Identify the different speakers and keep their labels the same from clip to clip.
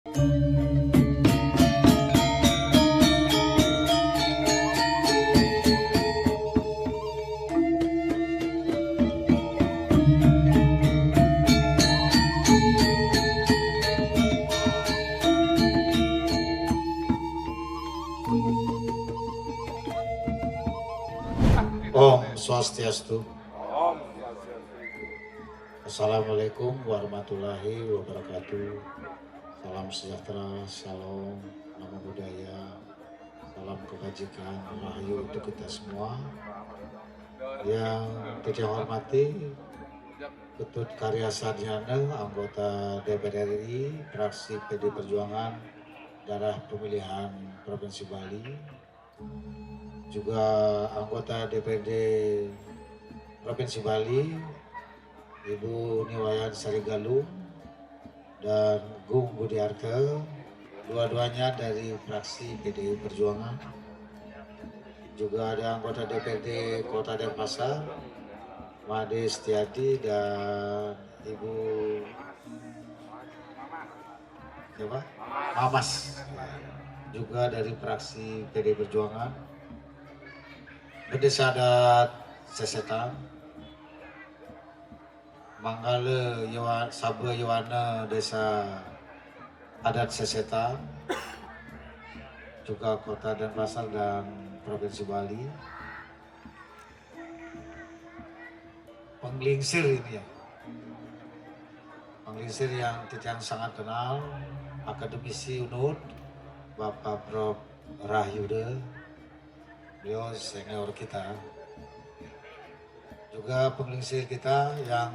Speaker 1: Om Swastiastu. Assalamualaikum warahmatullahi wabarakatuh. Salam sejahtera, shalom, namo buddhaya, salam kebajikan, rahayu untuk kita semua. Yang saya hormati Ketut Karya Sarjana, anggota DPR RI, fraksi PD Perjuangan, daerah pemilihan Provinsi Bali, juga anggota DPRD Provinsi Bali, Ibu Niwayan Sarigalung dan Gung Budiarte, dua-duanya dari fraksi PDI Perjuangan. Juga ada anggota DPRD Kota Denpasar, Made Setiati dan Ibu siapa? Mamas, juga dari fraksi PDI Perjuangan. Desa adat Sesetan, Manggala Sabra Yowana Desa Adat Sesetan, juga Kota Denpasar dan Provinsi Bali. Penglingsir ini ya, penglingsir yang sangat kenal, akademisi UNUD, Bapak Prof. Rahyude, beliau senior kita. Juga penglingsir kita yang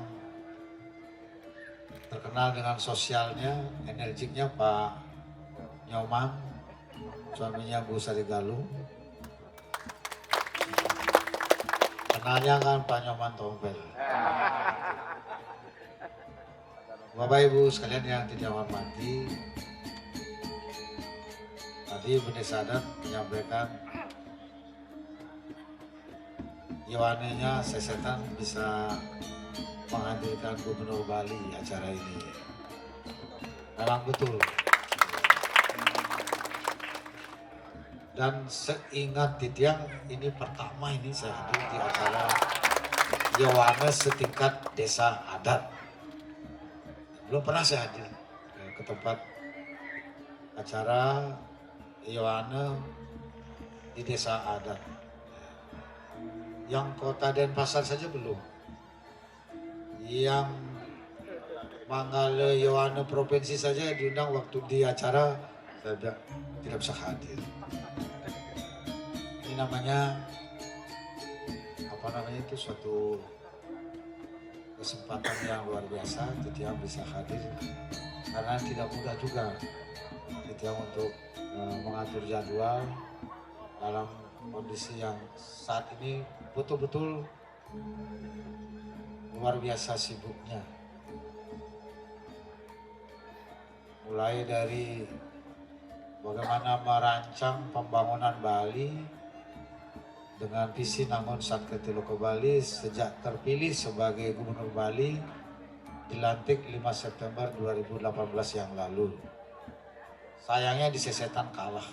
Speaker 1: terkenal dengan sosialnya, energiknya, Pak Nyoman, suaminya Bu Sarigalung. Kenalnya kan Pak Nyoman Tompel. Bapak Ibu sekalian yang tidak hormati, tadi Bende Sadat menyampaikan Yowanenya Sesetan bisa menghadirkan Gubernur Bali acara ini. Memang betul. Dan seingat Titiang, ini pertama ini saya hadir di acara Yowana setingkat desa adat. Belum pernah saya hadir ke tempat acara Yowana di desa adat. Yang Kota Denpasar saja belum. Yang Manggala Yowana Provinsi saja diundang waktu di acara saya tidak bisa hadir. Ini namanya itu suatu kesempatan yang luar biasa Titiang bisa hadir, karena tidak mudah juga Titiang untuk mengatur jadwal dalam kondisi yang saat ini betul-betul luar biasa sibuknya. Mulai dari bagaimana merancang pembangunan Bali dengan visi Nangon Satketi Loko Bali sejak terpilih sebagai Gubernur Bali dilantik 5 September 2018 yang lalu. Sayangnya di Sesetan kalah.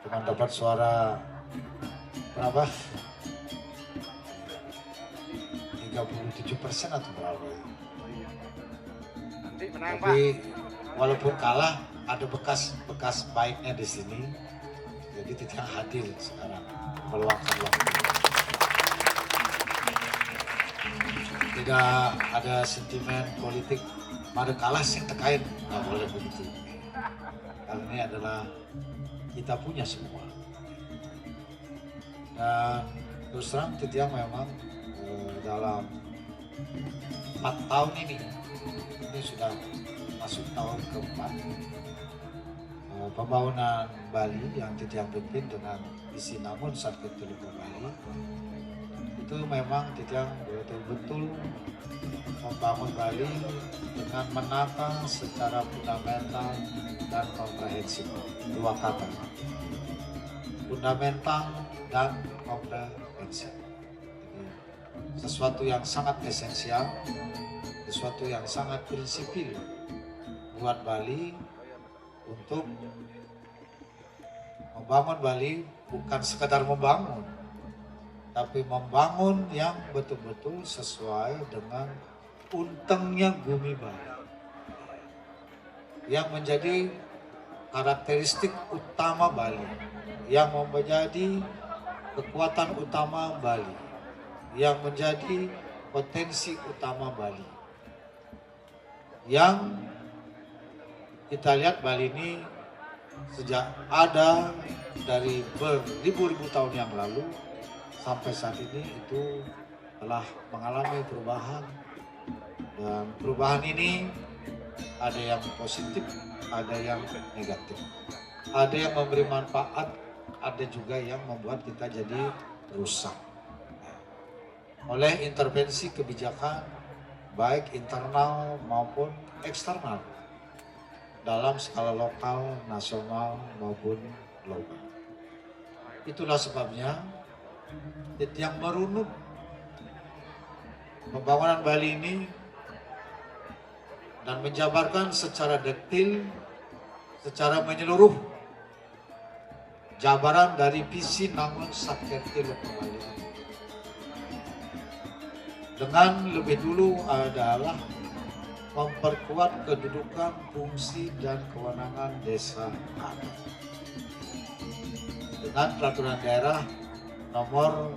Speaker 1: Cuma dapat suara berapa? 37% atau berapa? Tapi walaupun kalah, ada bekas baiknya di sini. Jadi tidak hadir sekarang, meluangkan waktu. Tidak ada sentimen politik, mada kalah sih terkait, nggak boleh begitu. Karena ini adalah kita punya semua. Dan terus terang Titiang memang dalam 4 tahun ini sudah masuk tahun keempat. Pembangunan Bali yang Titiang pimpin dengan visi Nangon Satketi Loko Bali itu memang Titiang betul-betul membangun Bali dengan menata secara fundamental dan komprehensif. 2 kata, fundamental dan komprehensif. Sesuatu yang sangat esensial, sesuatu yang sangat prinsipil buat Bali untuk membangun Bali, bukan sekedar membangun, tapi membangun yang betul-betul sesuai dengan untengnya bumi Bali, yang menjadi karakteristik utama Bali, yang menjadi kekuatan utama Bali, yang menjadi potensi utama Bali. Yang kita lihat Bali ini sejak ada dari beribu-ribu tahun yang lalu sampai saat ini itu telah mengalami perubahan, dan perubahan ini ada yang positif, ada yang negatif, ada yang memberi manfaat, ada juga yang membuat kita jadi rusak oleh intervensi kebijakan baik internal maupun eksternal dalam skala lokal, nasional maupun global. Itulah sebabnya yang merunut pembangunan Bali ini dan menjabarkan secara detail, secara menyeluruh jabaran dari visi Namon Sakyati Bali. Dengan lebih dulu adalah memperkuat kedudukan, fungsi, dan kewenangan desa adat dengan peraturan daerah nomor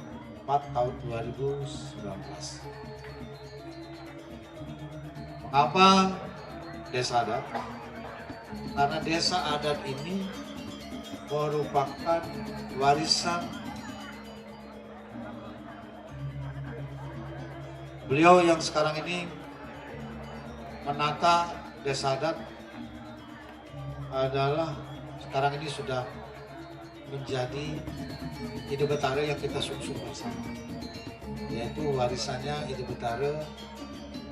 Speaker 1: 4 tahun 2019. Mengapa desa adat? Karena desa adat ini merupakan warisan beliau yang sekarang ini menata desa adat adalah sekarang ini sudah menjadi Ide Betara yang kita sungsung bersama, yaitu warisannya Ide Betara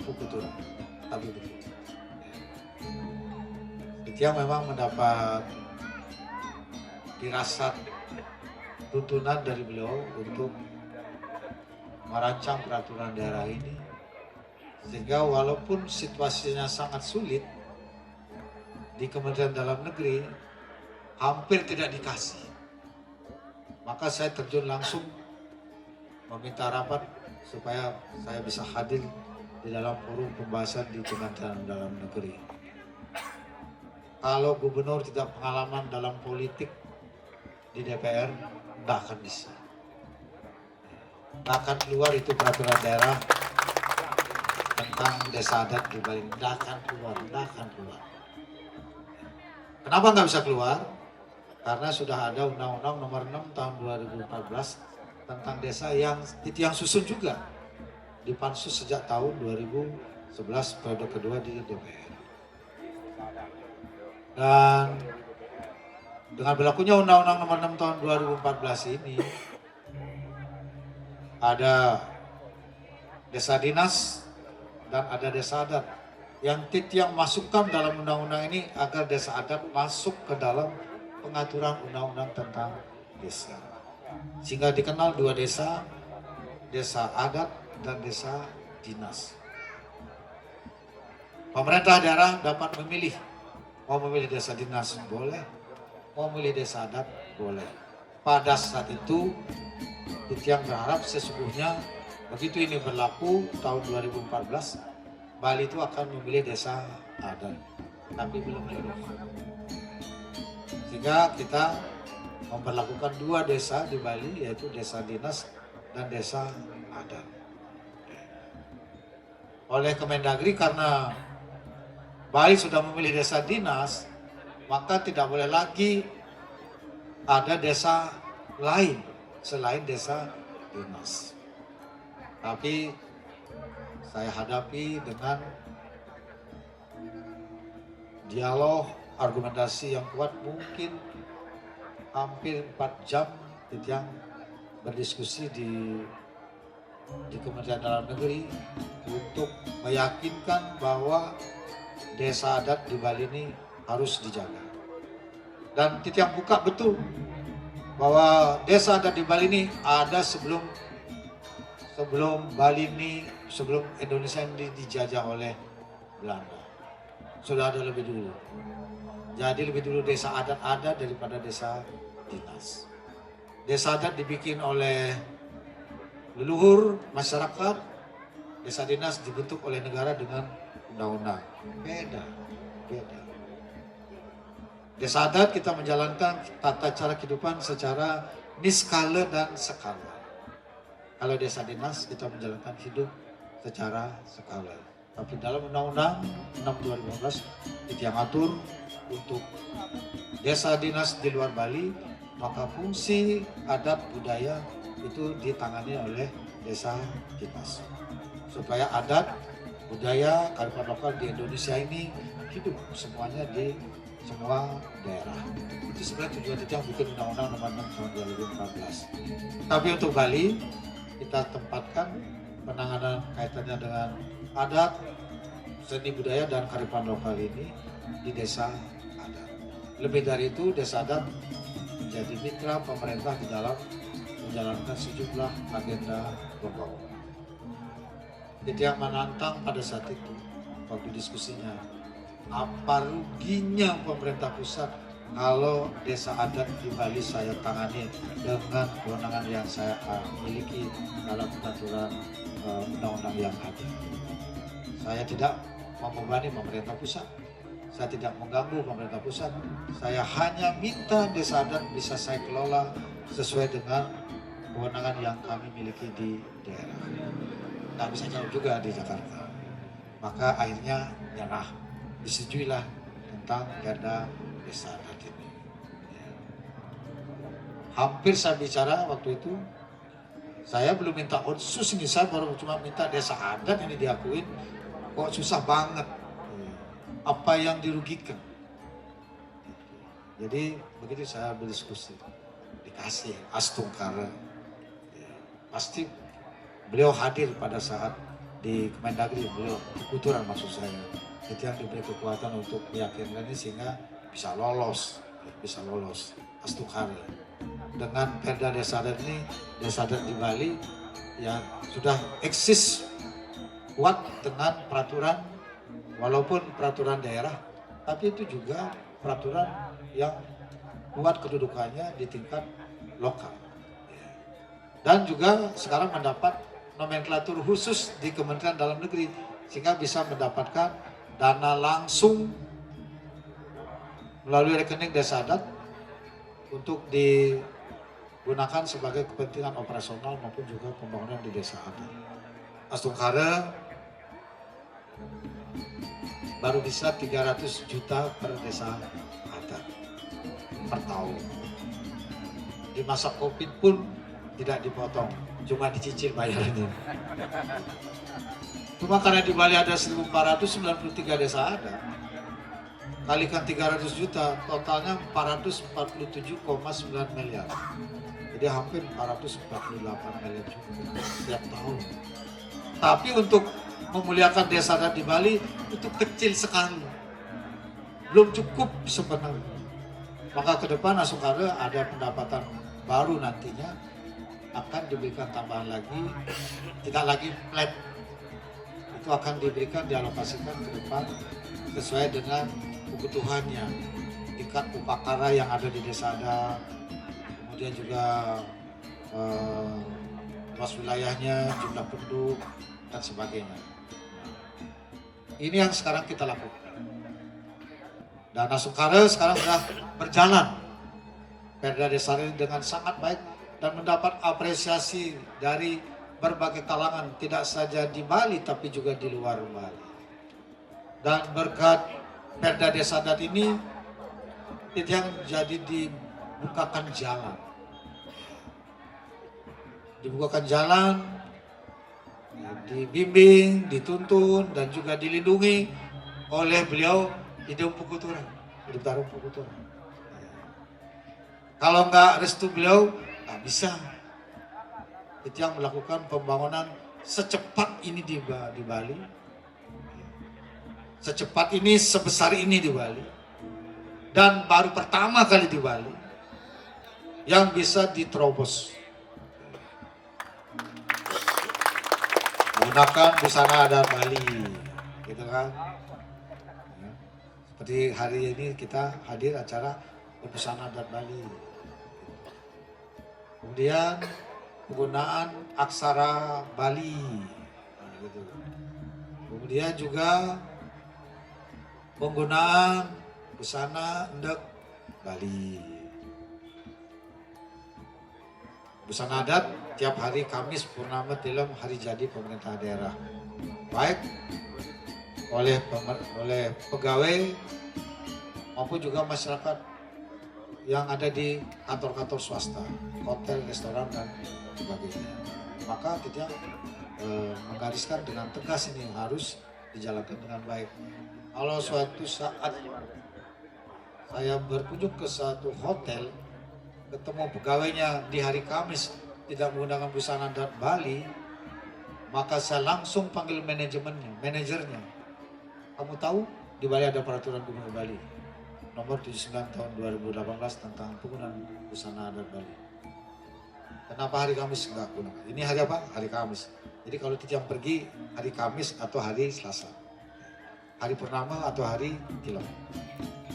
Speaker 1: Pukutura. Tapi betul, dia memang mendapat dirasat tuntunan dari beliau untuk merancang peraturan daerah ini, sehingga walaupun situasinya sangat sulit di Kementerian Dalam Negeri, hampir tidak dikasih, maka saya terjun langsung meminta rapat supaya saya bisa hadir di dalam forum pembahasan di Kementerian Dalam Negeri. Kalau gubernur tidak pengalaman dalam politik di DPR, tidak akan bisa. Tidak akan keluar itu peraturan daerah tentang desa adat di Bali. Tidak akan keluar. Kenapa nggak bisa keluar? Karena sudah ada Undang-Undang Nomor 6 Tahun 2014 tentang desa yang susun juga di Pansus sejak tahun 2011 periode kedua di DPR. Dan dengan berlakunya Undang-Undang Nomor 6 Tahun 2014 ini, ada desa dinas dan ada desa adat. Yang masukkan dalam undang-undang ini agar desa adat masuk ke dalam pengaturan undang-undang tentang desa. Sehingga dikenal dua desa, desa adat dan desa dinas. Pemerintah daerah dapat memilih, mau memilih desa dinas boleh, mau memilih desa adat boleh. Pada saat itu yang berharap sesungguhnya begitu ini berlaku tahun 2014, Bali itu akan memilih desa adat, tapi belum jodoh. Sehingga kita memperlakukan dua desa di Bali, yaitu desa dinas dan desa adat. Oleh Kemendagri, karena Bali sudah memilih desa dinas, maka tidak boleh lagi ada desa lain selain desa dinas. Tapi saya hadapi dengan dialog, argumentasi yang kuat, mungkin hampir 4 jam yang berdiskusi di Kementerian Dalam Negeri untuk meyakinkan bahwa desa adat di Bali ini harus dijaga. Dan yang buka betul bahwa desa adat di Bali ini ada sebelum Bali ini, sebelum Indonesia ini dijajah oleh Belanda. sudah ada lebih dulu. Jadi lebih dulu desa adat ada daripada desa dinas. Desa adat dibikin oleh leluhur masyarakat, desa dinas dibentuk oleh negara dengan undang-undang. Beda. Desa adat kita menjalankan tata cara kehidupan secara niskala dan skala. Kalau desa dinas kita menjalankan hidup secara skala. Tapi dalam Undang-Undang 6 2015 itu yang atur untuk desa dinas di luar Bali, maka fungsi adat budaya itu ditangani oleh desa dinas. Supaya adat, budaya, kearifan lokal di Indonesia ini hidup semuanya di semua daerah. Itu sebenarnya tujuan yang bikin Undang-Undang Nomor 6 Tahun 2014. Tapi untuk Bali, kita tempatkan penanganan kaitannya dengan adat, seni budaya dan kearifan lokal ini di desa adat. Lebih dari itu, desa adat menjadi mitra pemerintah di dalam menjalankan sejumlah agenda pembangunan. Itu yang menantang pada saat itu, waktu diskusinya, apa ruginya pemerintah pusat kalau desa adat di Bali saya tangani dengan kewenangan yang saya miliki dalam peraturan undang-undang yang ada. Saya tidak membebani pemerintah pusat, saya tidak mengganggu pemerintah pusat, saya hanya minta desa adat bisa saya kelola sesuai dengan kewenangan yang kami miliki di daerah. Tak bisa jauh juga di Jakarta. Maka akhirnya nyerah, disetujuilah tentang Perda Desa Adat ini. Hampir saya bicara waktu itu, saya belum minta otsus ini, saya baru cuma minta desa adat ini diakuin, kok susah banget. Apa yang dirugikan? Jadi begitu saya berdiskusi, dikasih Astungkara. Pasti beliau hadir pada saat di Kemendagri, beliau keputuran maksud saya. Itu yang diberi kekuatan untuk meyakinkan ini sehingga bisa lolos Astungkara. Dengan Perda Desa Adat ini, desa adat di Bali yang sudah eksis kuat dengan peraturan, walaupun peraturan daerah, tapi itu juga peraturan yang kuat kedudukannya di tingkat lokal. Dan juga sekarang mendapat nomenklatur khusus di Kementerian Dalam Negeri, sehingga bisa mendapatkan dana langsung melalui rekening desa adat untuk digunakan sebagai kepentingan operasional maupun juga pembangunan di desa adat. Astungkara baru bisa 300 juta per desa adat per tahun. Di masa Covid pun tidak dipotong, cuma dicicil bayarnya. Cuma karena di Bali ada 1493 desa adat, kalikan 300 juta, totalnya 447,9 miliar. Jadi hampir 448 miliar juga setiap tahun. Tapi untuk memuliakan desa adat di Bali itu kecil sekali, belum cukup sebenarnya. Maka ke depan Astungkara ada pendapatan baru nantinya akan diberikan tambahan lagi, tidak lagi flat. Itu akan diberikan, dialokasikan ke depan sesuai dengan kebutuhannya, tingkat upakara yang ada di desa adat, kemudian juga luas wilayahnya, jumlah penduduk dan sebagainya. Ini yang sekarang kita lakukan. Dan Astungkara sekarang sudah berjalan Perda Desa ini dengan sangat baik dan mendapat apresiasi dari berbagai kalangan, tidak saja di Bali tapi juga di luar Bali. Dan berkat Perda Desa Adat ini itu yang jadi dibukakan jalan. Dibukakan jalan, dibimbing, dituntun dan juga dilindungi oleh beliau Idung Pukuturan, Hidup Tarung Pukuturan. Kalau nggak restu beliau, nggak bisa. Itu yang melakukan pembangunan secepat ini di Bali, secepat ini, sebesar ini di Bali, dan baru pertama kali di Bali yang bisa diterobos menggunakan busana adat Bali, gitu kan? Seperti hari ini kita hadir acara Busana Adat Bali. Kemudian penggunaan aksara Bali. Nah, gitu. Kemudian juga penggunaan busana endek Bali. Busana adat tiap hari Kamis purnama dalam hari jadi pemerintah daerah. Baik oleh pegawai maupun juga masyarakat yang ada di kantor-kantor swasta, hotel, restoran, dan sebagainya. Maka kita menggariskan dengan tegas ini harus dijalankan dengan baik. Kalau suatu saat saya berkunjung ke satu hotel, ketemu pegawainya di hari Kamis tidak menggunakan busana adat Bali, maka saya langsung panggil manajernya. Kamu tahu di Bali ada peraturan Gubernur Bali nomor 79 tahun 2018 tentang penggunaan busana adat Bali. Kenapa hari Kamis enggak gunakan? Ini hari apa? Hari Kamis. Jadi kalau tidak pergi hari Kamis atau hari Selasa, hari purnama atau hari tilang.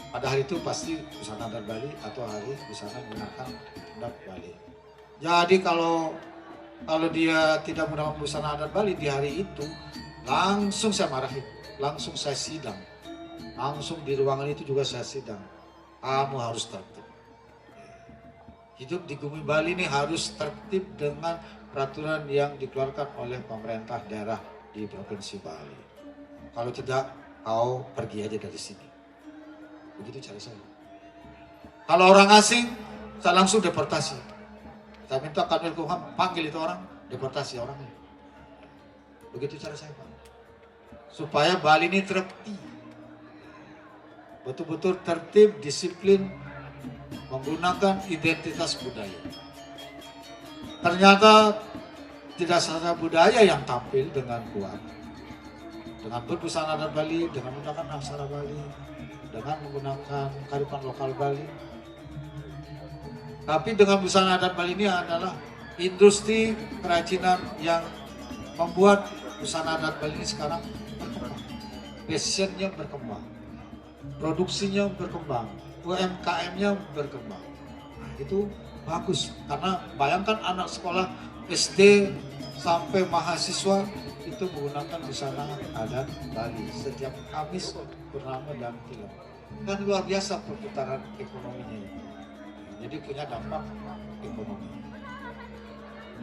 Speaker 1: Pada hari itu pasti busana adat Bali atau hari busana menggunakan adat Bali. Jadi kalau dia tidak menggunakan busana adat Bali di hari itu, langsung saya marahin, langsung saya sidang. Langsung di ruangan itu juga saya sidang. Kamu harus tertib. Hidup di Bumi Bali ini harus tertib dengan peraturan yang dikeluarkan oleh pemerintah daerah di Provinsi Bali. Kalau tidak, kau pergi aja dari sini. Begitu cara saya. Kalau orang asing, saya langsung deportasi. Saya minta Kanwil Kumham panggil itu orang, deportasi orangnya. Begitu cara saya, Pak. Supaya Bali ini tertib. Betul-betul tertib, disiplin, menggunakan identitas budaya. Ternyata tidak saja budaya yang tampil dengan kuat. Dengan berbusana adat Bali, dengan menggunakan aksara Bali, dengan menggunakan kearifan lokal Bali. Tapi dengan busana adat Bali ini adalah industri kerajinan yang membuat busana adat Bali ini sekarang berkembang. Fashionnya berkembang. Produksinya berkembang, UMKM-nya berkembang. Nah, itu bagus karena bayangkan anak sekolah SD sampai mahasiswa itu menggunakan busana adat Bali setiap Kamis, purnama, dan tilang. Kan luar biasa perputaran ekonominya itu. Jadi punya dampak ekonomi.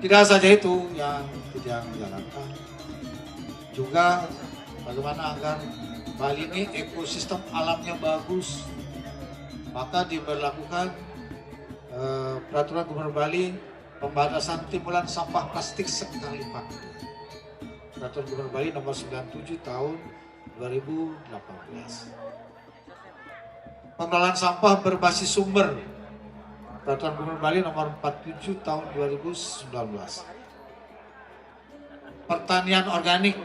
Speaker 1: Tidak saja itu yang tidak dijalankan, juga bagaimana agar Bali ini ekosistem alamnya bagus, maka diberlakukan peraturan Gubernur Bali pembatasan timbulan sampah plastik sekali pakai. Peraturan Gubernur Bali nomor 97 tahun 2018. Pengelolaan sampah berbasis sumber. Peraturan Gubernur Bali nomor 47 tahun 2019. Pertanian organik.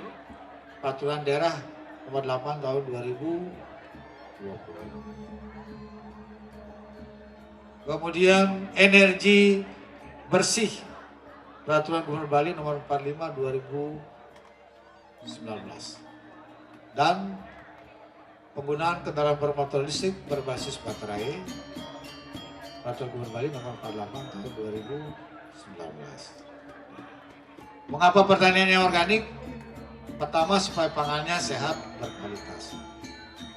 Speaker 1: Peraturan daerah nomor 8 tahun 2020. Kemudian energi bersih. Peraturan Gubernur Bali nomor 45 2019. Dan penggunaan kendaraan bermotor listrik berbasis baterai. Peraturan Gubernur Bali nomor 48 tahun 2019. Mengapa pertaniannya organik? Pertama, supaya pangannya sehat, berkualitas.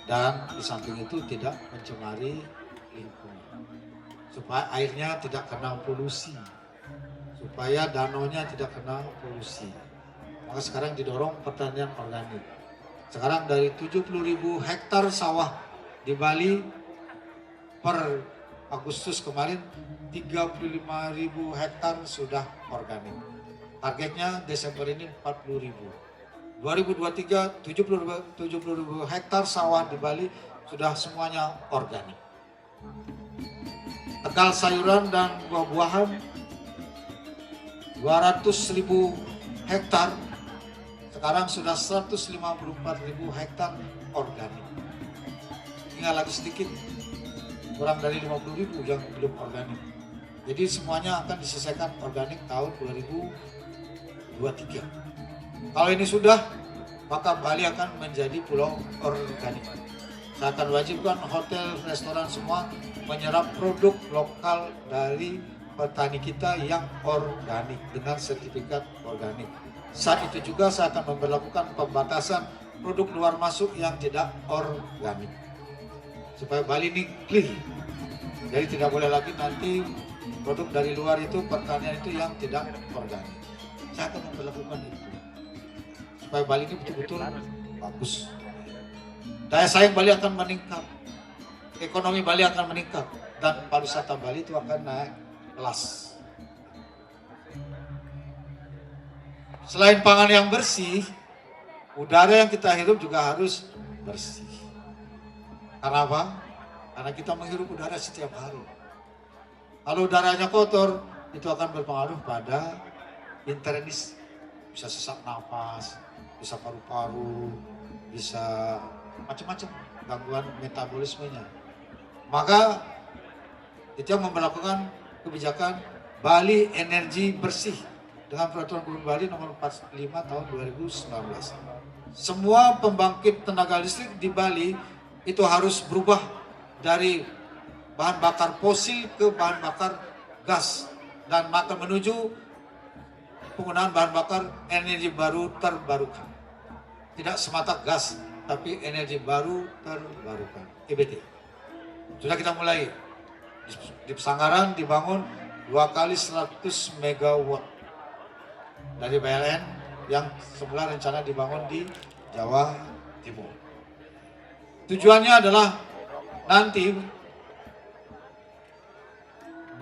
Speaker 1: Dan di samping itu tidak mencemari lingkungan. Supaya airnya tidak kena polusi. Supaya danaunya tidak kena polusi. Maka sekarang didorong pertanian organik. Sekarang dari 70.000 hektar sawah di Bali per Agustus kemarin 35.000 hektar sudah organik. Targetnya Desember ini 40.000. 2023 70.000 hektar sawah di Bali sudah semuanya organik. Tegal sayuran dan buah-buahan 200.000 hektar sekarang sudah 154.000 hektar organik. Tinggal lagi sedikit, kurang dari 50.000 yang belum organik. Jadi semuanya akan diselesaikan organik tahun 2023. Kalau ini sudah, maka Bali akan menjadi pulau organik. Saya akan wajibkan hotel, restoran semua menyerap produk lokal dari petani kita yang organik dengan sertifikat organik. Saat itu juga saya akan memperlakukan pembatasan produk luar masuk yang tidak organik. Supaya Bali ini clean. Jadi tidak boleh lagi nanti produk dari luar itu, pertanian itu yang tidak organik. Saya akan memperlakukan itu. Supaya Bali ini betul-betul bagus. Daya saing Bali akan meningkat, ekonomi Bali akan meningkat, dan pariwisata Bali itu akan naik kelas. Selain pangan yang bersih, udara yang kita hirup juga harus bersih. Karena apa? Karena kita menghirup udara setiap hari. Kalau udaranya kotor, itu akan berpengaruh pada internis, bisa sesak nafas, bisa paru-paru, bisa macam-macam gangguan metabolismenya. Maka itu yang memperlakukan kebijakan Bali Energi Bersih dengan Peraturan Gubernur Bali nomor 45 tahun 2019. Semua pembangkit tenaga listrik di Bali itu harus berubah dari bahan bakar fosil ke bahan bakar gas dan akan menuju penggunaan bahan bakar energi baru terbarukan. Tidak semata gas, tapi energi baru terbarukan, EBT. Sudah kita mulai. Di Pesanggaran dibangun 2 kali 100 megawatt dari PLN yang semula rencana dibangun di Jawa Timur. Tujuannya adalah nanti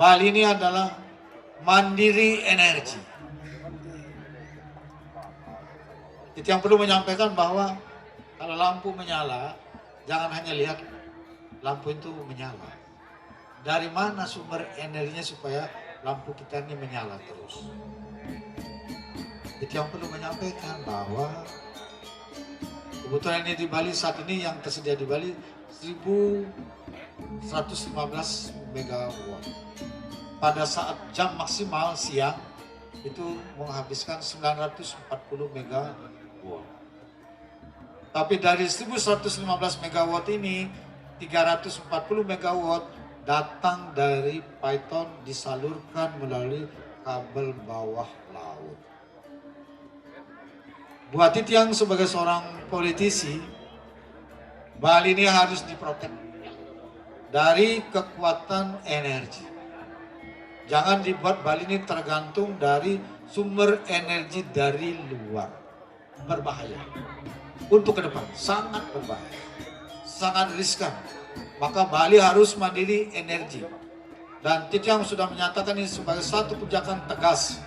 Speaker 1: Bali ini adalah mandiri energi. Itu yang perlu menyampaikan bahwa kalau lampu menyala, jangan hanya lihat lampu itu menyala. Dari mana sumber energinya supaya lampu kita ini menyala terus. Itu yang perlu menyampaikan bahwa kebutuhan energi di Bali saat ini yang tersedia di Bali 1115 megawatt. Pada saat jam maksimal siang itu menghabiskan 940 megawatt. Tapi dari 1115 megawatt ini 340 megawatt datang dari Python disalurkan melalui kabel bawah laut. Buat itu yang sebagai seorang politisi, Bali ini harus diprotek dari kekuatan energi. Jangan dibuat Bali ini tergantung dari sumber energi dari luar. Berbahaya. Untuk ke depan, sangat berbahaya. Sangat riskan. Maka Bali harus mandiri energi. Dan Tito yang sudah menyatakan ini sebagai satu kebijakan tegas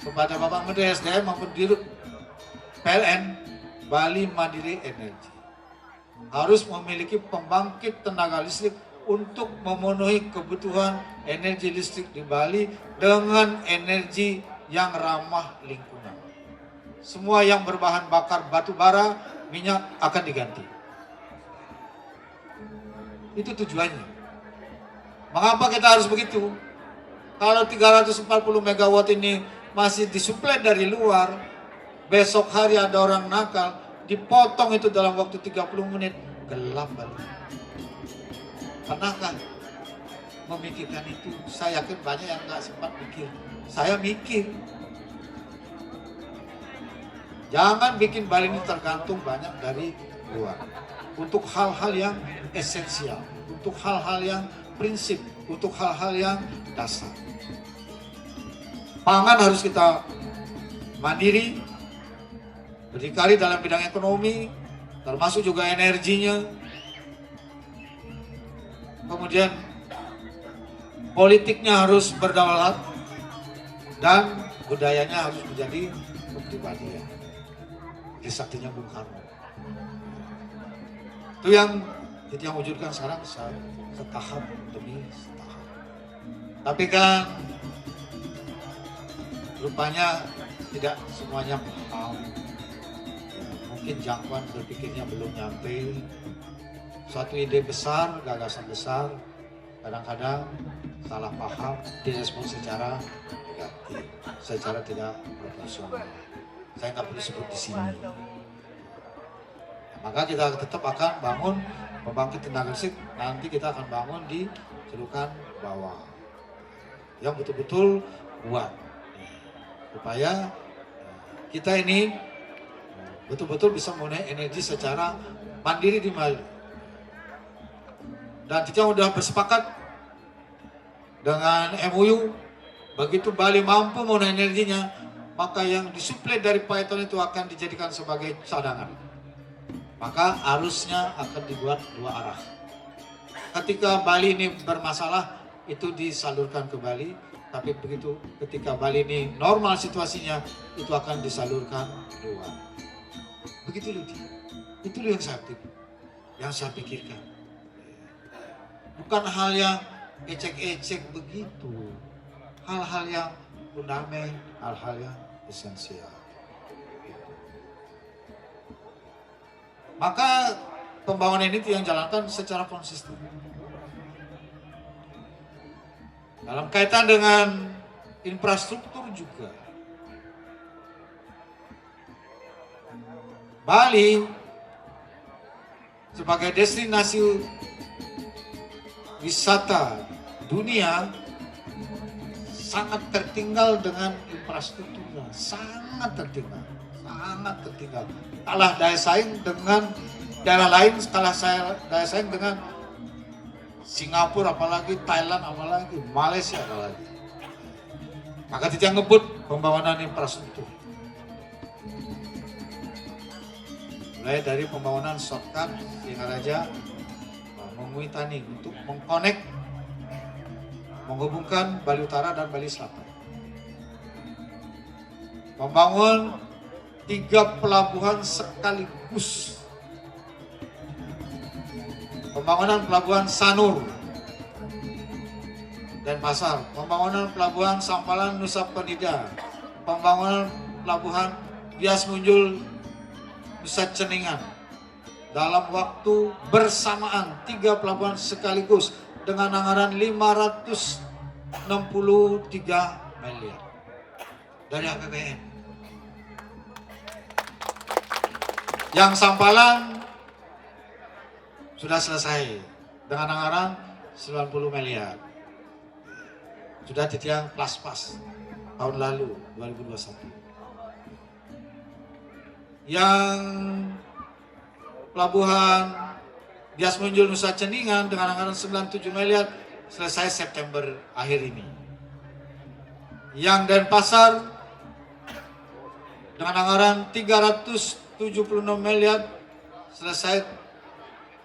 Speaker 1: kepada Bapak Menteri SDM maupun Dirut PLN, Bali mandiri energi. Harus memiliki pembangkit tenaga listrik untuk memenuhi kebutuhan energi listrik di Bali dengan energi yang ramah lingkungan. Semua yang berbahan bakar batu bara, minyak akan diganti. Itu tujuannya. Mengapa kita harus begitu? Kalau 340 megawatt ini masih disuplai dari luar, besok hari ada orang nakal, dipotong itu dalam waktu 30 menit, gelap balik. Pernahkah memikirkan itu? Saya yakin banyak yang nggak sempat mikir. Saya mikir. Jangan bikin Bali ini tergantung banyak dari luar. Untuk hal-hal yang esensial, untuk hal-hal yang prinsip, untuk hal-hal yang dasar. Pangan harus kita mandiri, berdikari dalam bidang ekonomi, termasuk juga energinya. Kemudian politiknya harus berdaulat dan budayanya harus menjadi kepribadian. Ini saktinya Bung Karno. Itu yang wujudkan sekarang setahap demi setahap. Tapi kan rupanya tidak semuanya paham. Mungkin jangkauan berpikirnya belum nyampe. Suatu ide besar, gagasan besar, kadang-kadang salah paham, direspon secara negatif, secara tidak proporsional. Saya nggak perlu sebut di sini. Maka kita tetap akan bangun pembangkit tenaga listrik nanti kita akan bangun di celukan bawah yang betul-betul kuat supaya kita ini betul-betul bisa mempunyai energi secara mandiri di Bali. Dan kita sudah bersepakat dengan MOU, begitu Bali mampu mempunyai energinya, maka yang disuplai dari Python itu akan dijadikan sebagai cadangan. Maka arusnya akan dibuat dua arah. Ketika Bali ini bermasalah, itu disalurkan ke Bali. Tapi begitu ketika Bali ini normal situasinya, itu akan disalurkan keluar. Begitu loh. Itu yang saya pikirkan. Bukan hal yang ecek-ecek begitu. Hal-hal yang fundamental, hal-hal yang esensial. Maka pembangunan ini yang jalankan secara konsisten. Dalam kaitan dengan infrastruktur juga. Bali sebagai destinasi wisata dunia sangat tertinggal dengan infrastrukturnya, sangat tertinggal. Kalah daya saing dengan daerah lain, daya saing dengan Singapura, apalagi Thailand, apalagi Malaysia, apalagi. Maka tidak ngebut pembangunan infrastruktur. Mulai dari pembangunan shortcut Singaraja, Menguitani untuk mengkonek, menghubungkan Bali Utara dan Bali Selatan. Membangun 3 pelabuhan sekaligus. Pembangunan pelabuhan Sanur dan Pasar, pembangunan pelabuhan Sampalan Nusa Penida, pembangunan pelabuhan Bias Munjul Nusa Ceningan dalam waktu bersamaan 3 pelabuhan sekaligus dengan anggaran 563 miliar dari APBN. Yang Sampalan sudah selesai dengan anggaran 90 miliar. Sudah ditiang pas-pas tahun lalu 2021. Yang pelabuhan Bias Munjul Nusa Ceningan dengan anggaran 97 miliar selesai September akhir ini. Yang Denpasar dengan anggaran 376 miliar selesai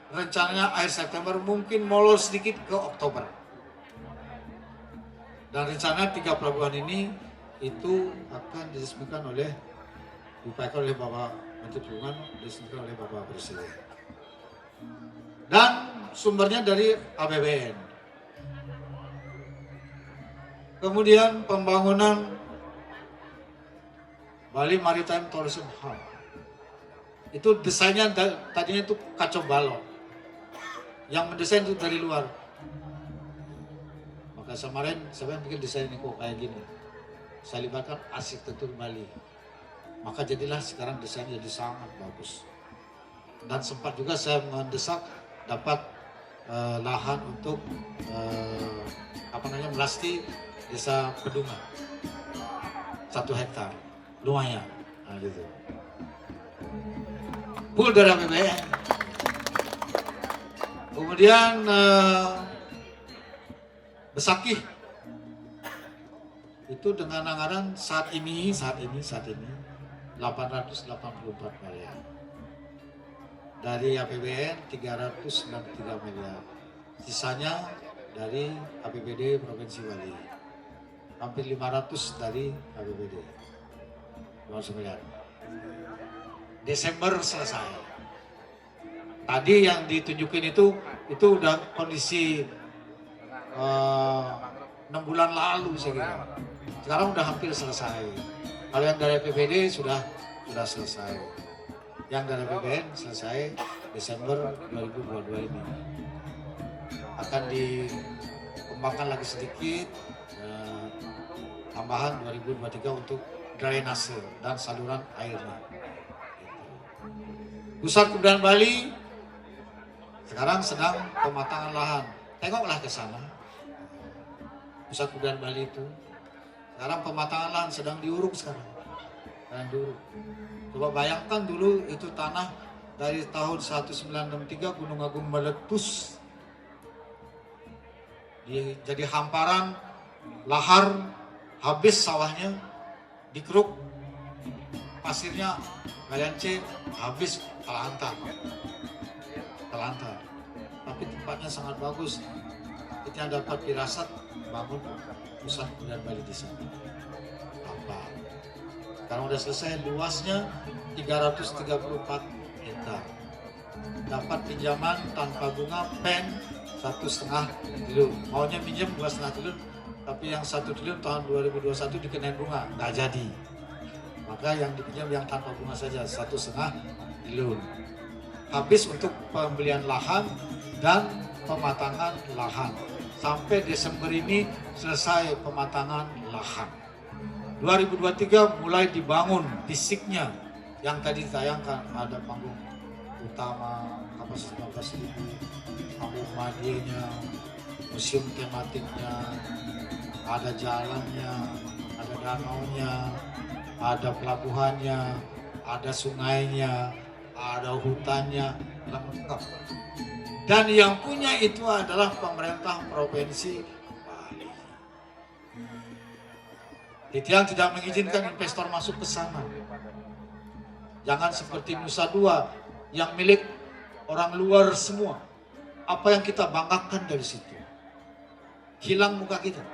Speaker 1: rencananya akhir September, mungkin molor sedikit ke Oktober. Dan rencana 3 pelabuhan ini itu akan diresmikan diupayakan oleh Bapak Menteri Perhubungan, diresmikan oleh Bapak Presiden. Dan sumbernya dari APBN. Kemudian pembangunan Bali Maritime Tourism Hub. Itu desainnya tadinya itu kacau balau. Yang mendesain itu dari luar. Maka kemarin saya bikin desain ini kok kayak gini. Saya libatkan arsitektur Bali. Maka jadilah sekarang desainnya jadi sangat bagus. Dan sempat juga saya mendesak dapat lahan untuk melasti desa Pedungan 1 hektar, lumayan. Nah, gitu. Full dari APBN. Kemudian Besakih itu dengan anggaran saat ini 884 miliar. Dari APBN 393 miliar. Sisanya dari APBD Provinsi Bali. Hampir 500 dari APBD. 200 miliar. Desember selesai. Tadi yang ditunjukin itu udah kondisi 6 bulan lalu saya kira. Sekarang udah hampir selesai. Kalau yang dari APBD sudah selesai. Yang dari APBN selesai Desember 2022 ini. Akan dikembangkan lagi sedikit tambahan 2023 untuk drainase dan saluran airnya. Pusat Kebudayaan Bali Sekarang sedang pematangan lahan. Tengoklah ke sana. Pusat Kebudayaan Bali itu. Sekarang pematangan lahan sedang diuruk sekarang. Sedang diuruk. Coba bayangkan dulu itu tanah dari tahun 1963 Gunung Agung meletus. Jadi hamparan, lahar, habis sawahnya, dikeruk, pasirnya, galian C, habis telantar. Tapi tempatnya sangat bagus. Kita dapat firasat bangun Pusat Kebudayaan Bali di sana. Apa? Sekarang udah selesai, luasnya 334 hektar. Dapat pinjaman tanpa bunga pen 1,5 triliun. Maunya minjem 2,5 triliun, tapi yang 1 triliun tahun 2021 dikenain bunga, nggak jadi. Maka yang dipinjam yang tanpa bunga saja 1,5 triliun. Habis untuk pembelian lahan dan pematangan lahan. Sampai Desember ini selesai pematangan lahan. 2023 mulai dibangun fisiknya. Yang tadi ditayangkan ada panggung utama kapasitas 15.000, panggung medianya, museum tematiknya, ada jalannya, ada danaunya, ada pelabuhannya, ada sungainya, ada hutannya, lengkap. Dan yang punya itu adalah pemerintah Provinsi Bali. Yang tidak mengizinkan investor masuk ke sana. Jangan seperti Nusa Dua yang milik orang luar semua. Apa yang kita banggakan dari situ? Hilang muka kita.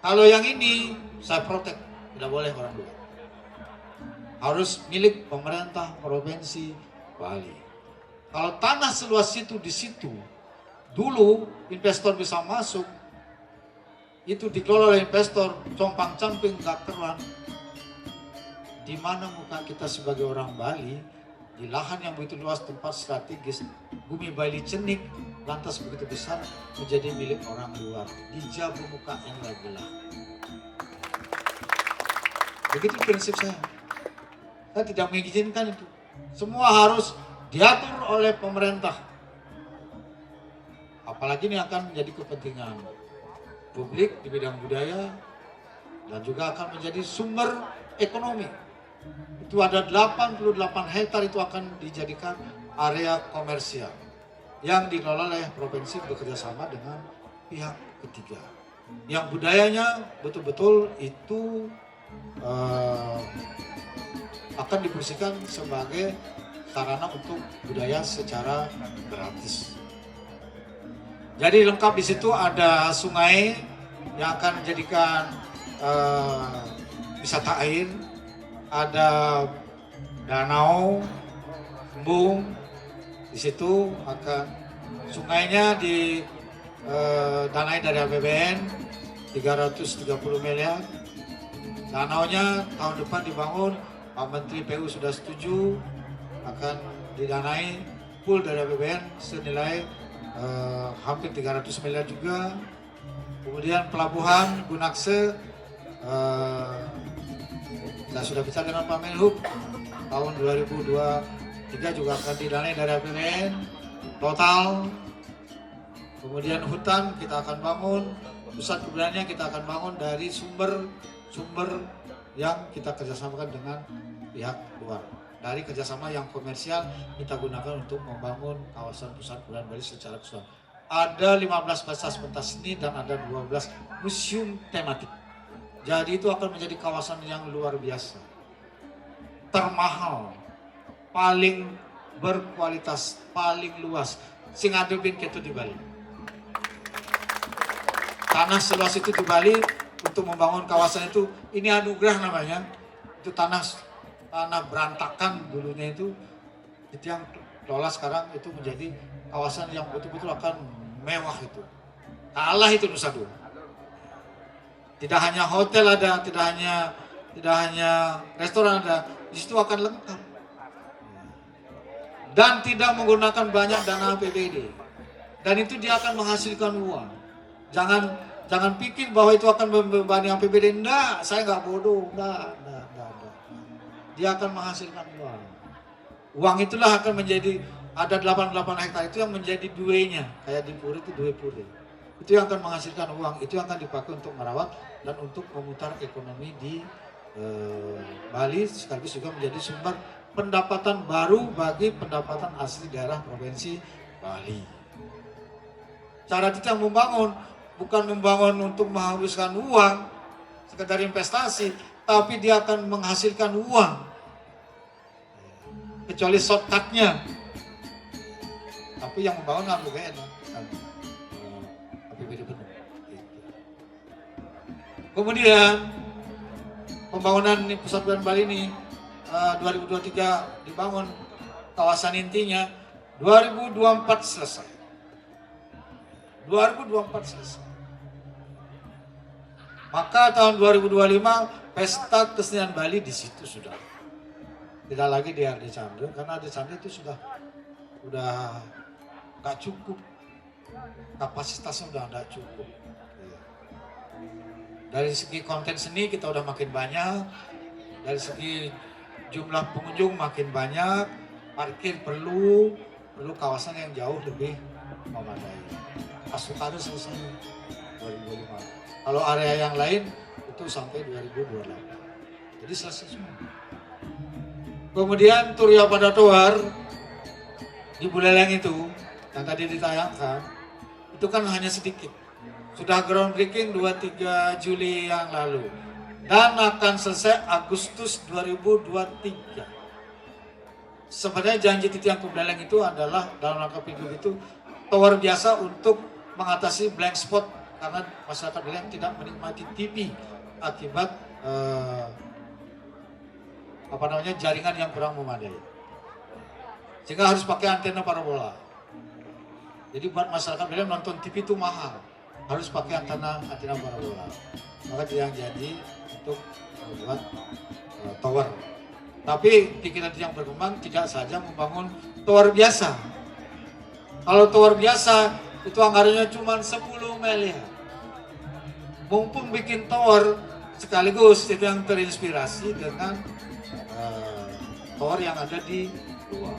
Speaker 1: Kalau yang ini saya protek, tidak boleh orang luar. Harus milik pemerintah Provinsi Bali. Kalau tanah seluas itu di situ, dulu investor bisa masuk, itu dikelola oleh investor, compang-camping, gak keruan. Di mana muka kita sebagai orang Bali, di lahan yang begitu luas, tempat strategis, bumi Bali Cenik, lantas begitu besar, menjadi milik orang luar. Dijabu muka yang belah. Begitu prinsip saya. Saya tidak mengizinkan itu. Semua harus diatur oleh pemerintah. Apalagi ini akan menjadi kepentingan publik di bidang budaya dan juga akan menjadi sumber ekonomi. Itu ada 88 hektar itu akan dijadikan area komersial yang dikelola oleh provinsi bekerjasama dengan pihak ketiga. Yang budayanya betul-betul itu akan difungsikan sebagai sarana untuk budaya secara gratis. Jadi lengkap di situ ada sungai yang akan menjadikan wisata air, ada danau, embung. Di situ akan sungainya didanai dari APBN 330 miliar. Danaunya tahun depan dibangun, Pak Menteri PU sudah setuju akan didanai full dari APBN senilai hampir 300 miliar juga. Kemudian pelabuhan Gunakse, saya sudah bicara dengan Pak Menhub, tahun 2023 juga akan didanai dari APBN total. Kemudian hutan kita akan bangun, pusat kebudayaannya kita akan bangun dari sumber yang kita kerjasamakan dengan pihak luar. Dari kerjasama yang komersial kita gunakan untuk membangun kawasan pusat kebudayaan Bali secara keseluruhan. Ada 15 pentas seni dan ada 12 museum tematik. Jadi itu akan menjadi kawasan yang luar biasa, termahal, paling berkualitas, paling luas, sing adebin gitu di Bali. Tanah seluas itu di Bali untuk membangun kawasan itu, ini anugerah namanya. Itu tanah berantakan dulunya itu yang kelola sekarang itu menjadi kawasan yang betul-betul akan mewah itu. Kalah itu Nusa Dua. Tidak hanya hotel ada, tidak hanya restoran ada, di situ akan lengkap. Dan tidak menggunakan banyak dana APBD. Dan itu dia akan menghasilkan uang. Jangan pikir bahwa itu akan membebani APBD. Enggak, saya nggak bodoh. Enggak. Dia akan menghasilkan uang. Uang itulah akan menjadi Ada 88 hektar itu yang menjadi duenya, kayak di Puri itu due Puri. Itu yang akan menghasilkan uang, itu yang akan dipakai untuk merawat dan untuk memutar ekonomi di Bali, sekaligus juga menjadi sumber pendapatan baru bagi pendapatan asli daerah provinsi Bali. Cara kita membangun bukan membangun untuk menghabiskan uang, sekedar investasi, tapi dia akan menghasilkan uang. Kecuali shortcutnya. Tapi yang membangun APBN kan. APBD penuh. Kemudian pembangunan pusat pemerintahan Bali ini 2023 dibangun kawasan intinya, 2024 selesai. 2024 selesai. Maka tahun 2025 pesta kesenian Bali di situ sudah. Tidak lagi di RD Chandra, karena RD Chandra itu sudah nggak cukup, kapasitasnya udah nggak cukup. Dari segi konten seni kita udah makin banyak, dari segi jumlah pengunjung makin banyak, parkir perlu kawasan yang jauh lebih memadai. Asukara selesai 2005. Kalau area yang lain itu sampai 2028. Jadi selesai semua. Kemudian Turya pada Tower di Buleleng itu yang tadi ditayangkan itu kan hanya sedikit. Sudah groundbreaking 23 Juli yang lalu dan akan selesai Agustus 2023. Sebenarnya janji Titian Buleleng itu adalah dalam rangka pintu itu tower biasa untuk mengatasi blank spot karena masyarakat Buleleng tidak menikmati TV akibat jaringan yang kurang memadai, sehingga harus pakai antena parabola. Jadi buat masyarakat Buleleng nonton TV itu mahal, harus pakai antena parabola. Maka dia yang jadi untuk membuat tower. Tapi pikiran yang berkembang tidak saja membangun tower biasa. Kalau tower biasa itu anggarannya cuma 10 miliar. Mumpung bikin tower sekaligus itu yang terinspirasi dengan tower yang ada di luar.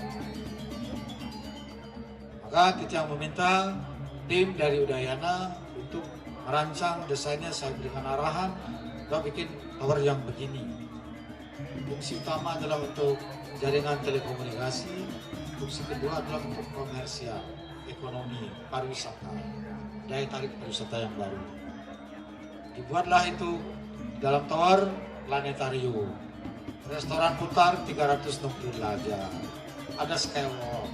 Speaker 1: Maka kita yang meminta tim dari Udayana untuk merancang desainnya, saya berikan arahan, kita bikin tower yang begini. Fungsi utama adalah untuk jaringan telekomunikasi, fungsi kedua adalah untuk komersial, ekonomi, pariwisata, daya tarik pariwisata yang baru. Dibuatlah itu dalam tower planetarium, restoran putar 360 derajat, ada skywalk,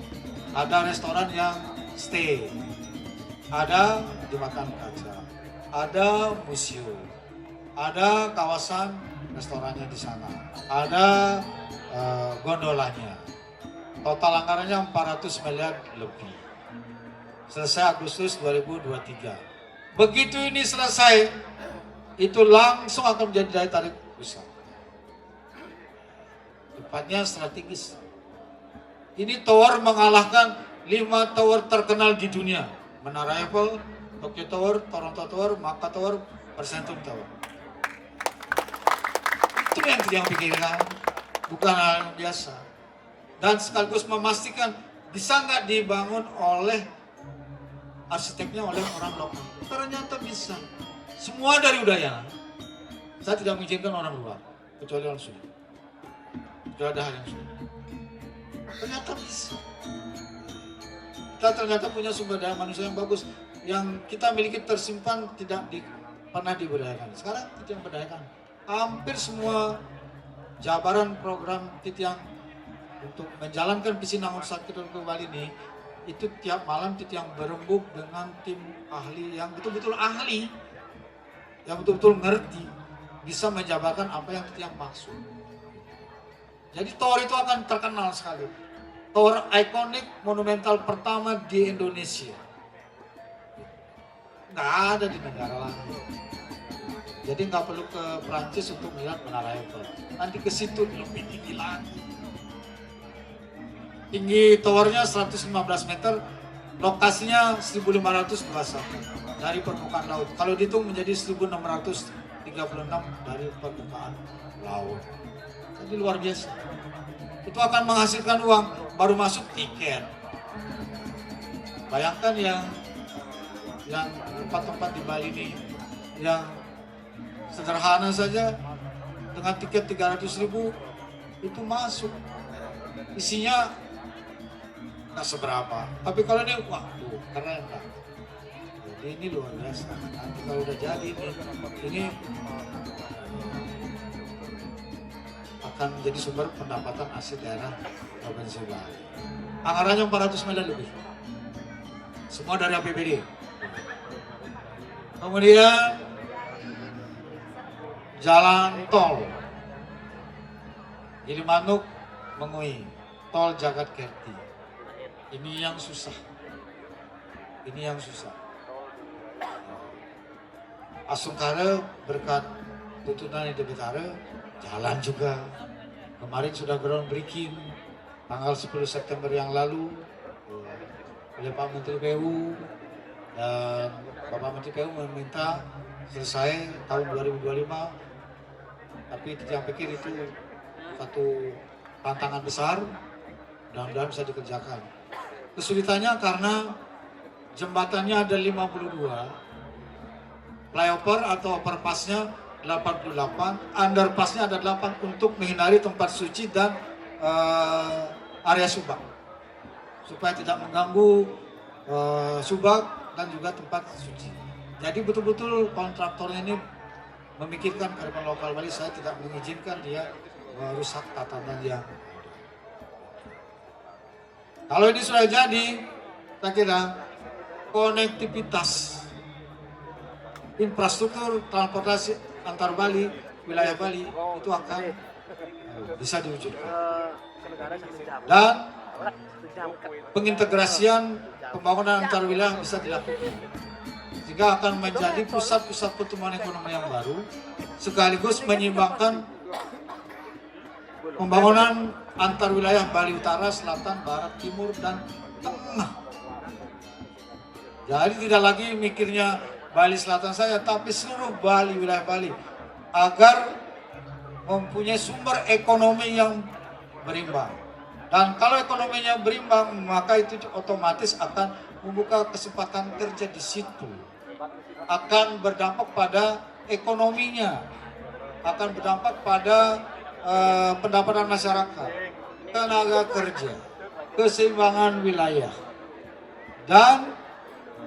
Speaker 1: ada restoran yang stay, ada jembatan kaca, ada museum, ada kawasan restorannya di sana, ada gondolanya. Total anggarannya 400 miliar lebih. Selesai Agustus 2023. Begitu ini selesai, itu langsung akan menjadi daya tarik besar. Tempatnya strategis. Ini tower mengalahkan 5 tower terkenal di dunia. Menara Eiffel, Tokyo Tower, Toronto Tower, Macau Tower, Persentum Tower. Itu yang pikirkan, bukan hal yang biasa. Dan sekaligus memastikan bisa nggak dibangun oleh arsiteknya oleh orang lokal. Ternyata bisa. Semua dari Udayana. Saya tidak mengizinkan orang luar, kecuali orang Sunda. Tidak ada hal yang sulit. Ternyata bisa. Kita ternyata punya sumber daya manusia yang bagus, yang kita miliki tersimpan tidak pernah diberdayakan. Sekarang kita yang berdayakan. Hampir semua jabaran program Titiang untuk menjalankan visi Nangun Sakit untuk Bali ini, itu tiap malam Titiang berembuk dengan tim ahli yang betul-betul ahli, yang betul-betul ngerti, bisa menjabarkan apa yang Titiang maksud. Jadi tower itu akan terkenal sekali. Tower ikonik monumental pertama di Indonesia. Nggak ada di negara lain. Jadi nggak perlu ke Prancis untuk melihat Menara Eiffel. Nanti ke situ lebih tinggi lagi. Tinggi towernya 115 meter, lokasinya 1521 dari permukaan laut. Kalau dihitung menjadi 1636 dari permukaan laut. Jadi luar biasa. Itu akan menghasilkan uang, baru masuk tiket. Bayangkan yang tempat-tempat di Bali ini yang sederhana saja dengan tiket 300.000 itu masuk, isinya nggak seberapa, tapi kalau ini wah tuh keren lah. Jadi ini luar biasa. Nanti kalau udah jadi ini akan menjadi sumber pendapatan asli daerah Provinsi Bali. Anggarannya 400 miliar lebih, semua dari APBD. Kemudian jalan tol Gilimanuk Mengui, tol Jagat Kerti. Ini yang susah. Ini yang susah. Asungkara berkat tuntunan Ide Betara, jalan juga. Kemarin sudah groundbreaking tanggal 10 September yang lalu oleh Pak Menteri PU, dan Bapak Menteri PU meminta selesai tahun 2025. Tapi yang pikir itu satu tantangan besar, mudah-mudahan bisa dikerjakan. Kesulitannya karena jembatannya ada 52, flyover atau overpassnya 88, underpassnya ada 8 untuk menghindari tempat suci dan area subak, supaya tidak mengganggu subak dan juga tempat suci. Jadi betul-betul kontraktornya ini memikirkan kearifan lokal Bali. Saya tidak mengizinkan dia merusak tatanan yang ada. Kalau ini sudah jadi, saya kira konektivitas infrastruktur transportasi antar Bali, wilayah Bali itu akan bisa diwujudkan. Dan pengintegrasian pembangunan antar wilayah bisa dilakukan, sehingga akan menjadi pusat-pusat pertumbuhan ekonomi yang baru, sekaligus menyeimbangkan pembangunan antar wilayah Bali Utara, Selatan, Barat, Timur, dan Tengah. Jadi tidak lagi mikirnya Bali Selatan saja, tapi seluruh Bali, wilayah Bali, agar mempunyai sumber ekonomi yang berimbang. Dan kalau ekonominya berimbang, maka itu otomatis akan membuka kesempatan kerja di situ. Akan berdampak pada ekonominya, akan berdampak pada pendapatan masyarakat, tenaga kerja, keseimbangan wilayah. Dan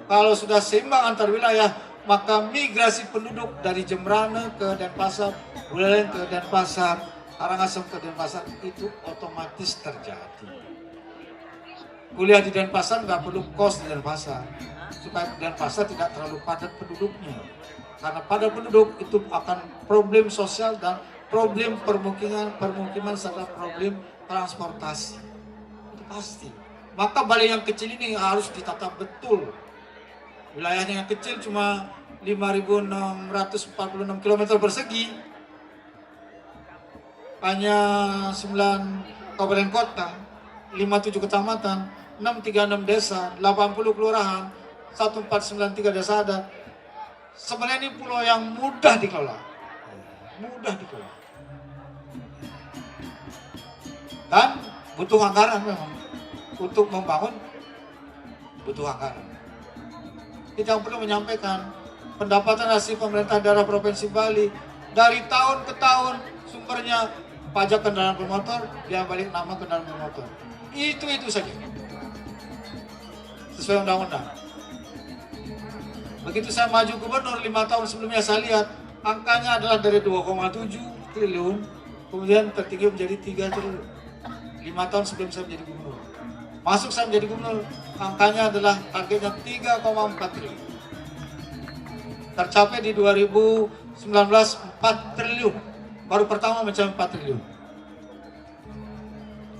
Speaker 1: kalau sudah seimbang antar wilayah, maka migrasi penduduk dari Jembrana ke Denpasar, Buleleng ke Denpasar, Karangasem ke Denpasar itu otomatis terjadi. Kuliah di Denpasar nggak perlu kos di Denpasar, supaya Denpasar tidak terlalu padat penduduknya. Karena padat penduduk itu akan problem sosial dan problem permukiman serta problem transportasi. Itu pasti. Maka Bali yang kecil ini harus ditata betul. Wilayahnya yang kecil cuma 5.646 km persegi. Hanya 9 kabupaten kota, 57 kecamatan, 636 desa, 80 kelurahan, 1493 desa adat. Sebenarnya ini pulau yang mudah dikelola. Mudah dikelola. Dan butuh anggaran memang. Untuk membangun butuh anggaran. Kita perlu menyampaikan pendapatan hasil pemerintah daerah Provinsi Bali dari tahun ke tahun sumbernya pajak kendaraan bermotor, biaya balik nama kendaraan bermotor. Itu saja. Sesuai undang-undang. Begitu saya maju gubernur 5 tahun sebelumnya, saya lihat angkanya adalah dari 2,7 triliun, kemudian tertinggi menjadi 3 triliun. 5 tahun sebelum saya menjadi gubernur. Masuk saya menjadi gubernur, angkanya adalah targetnya 3,4 triliun. Tercapai di 2019 4 triliun. Baru pertama mencapai 4 triliun.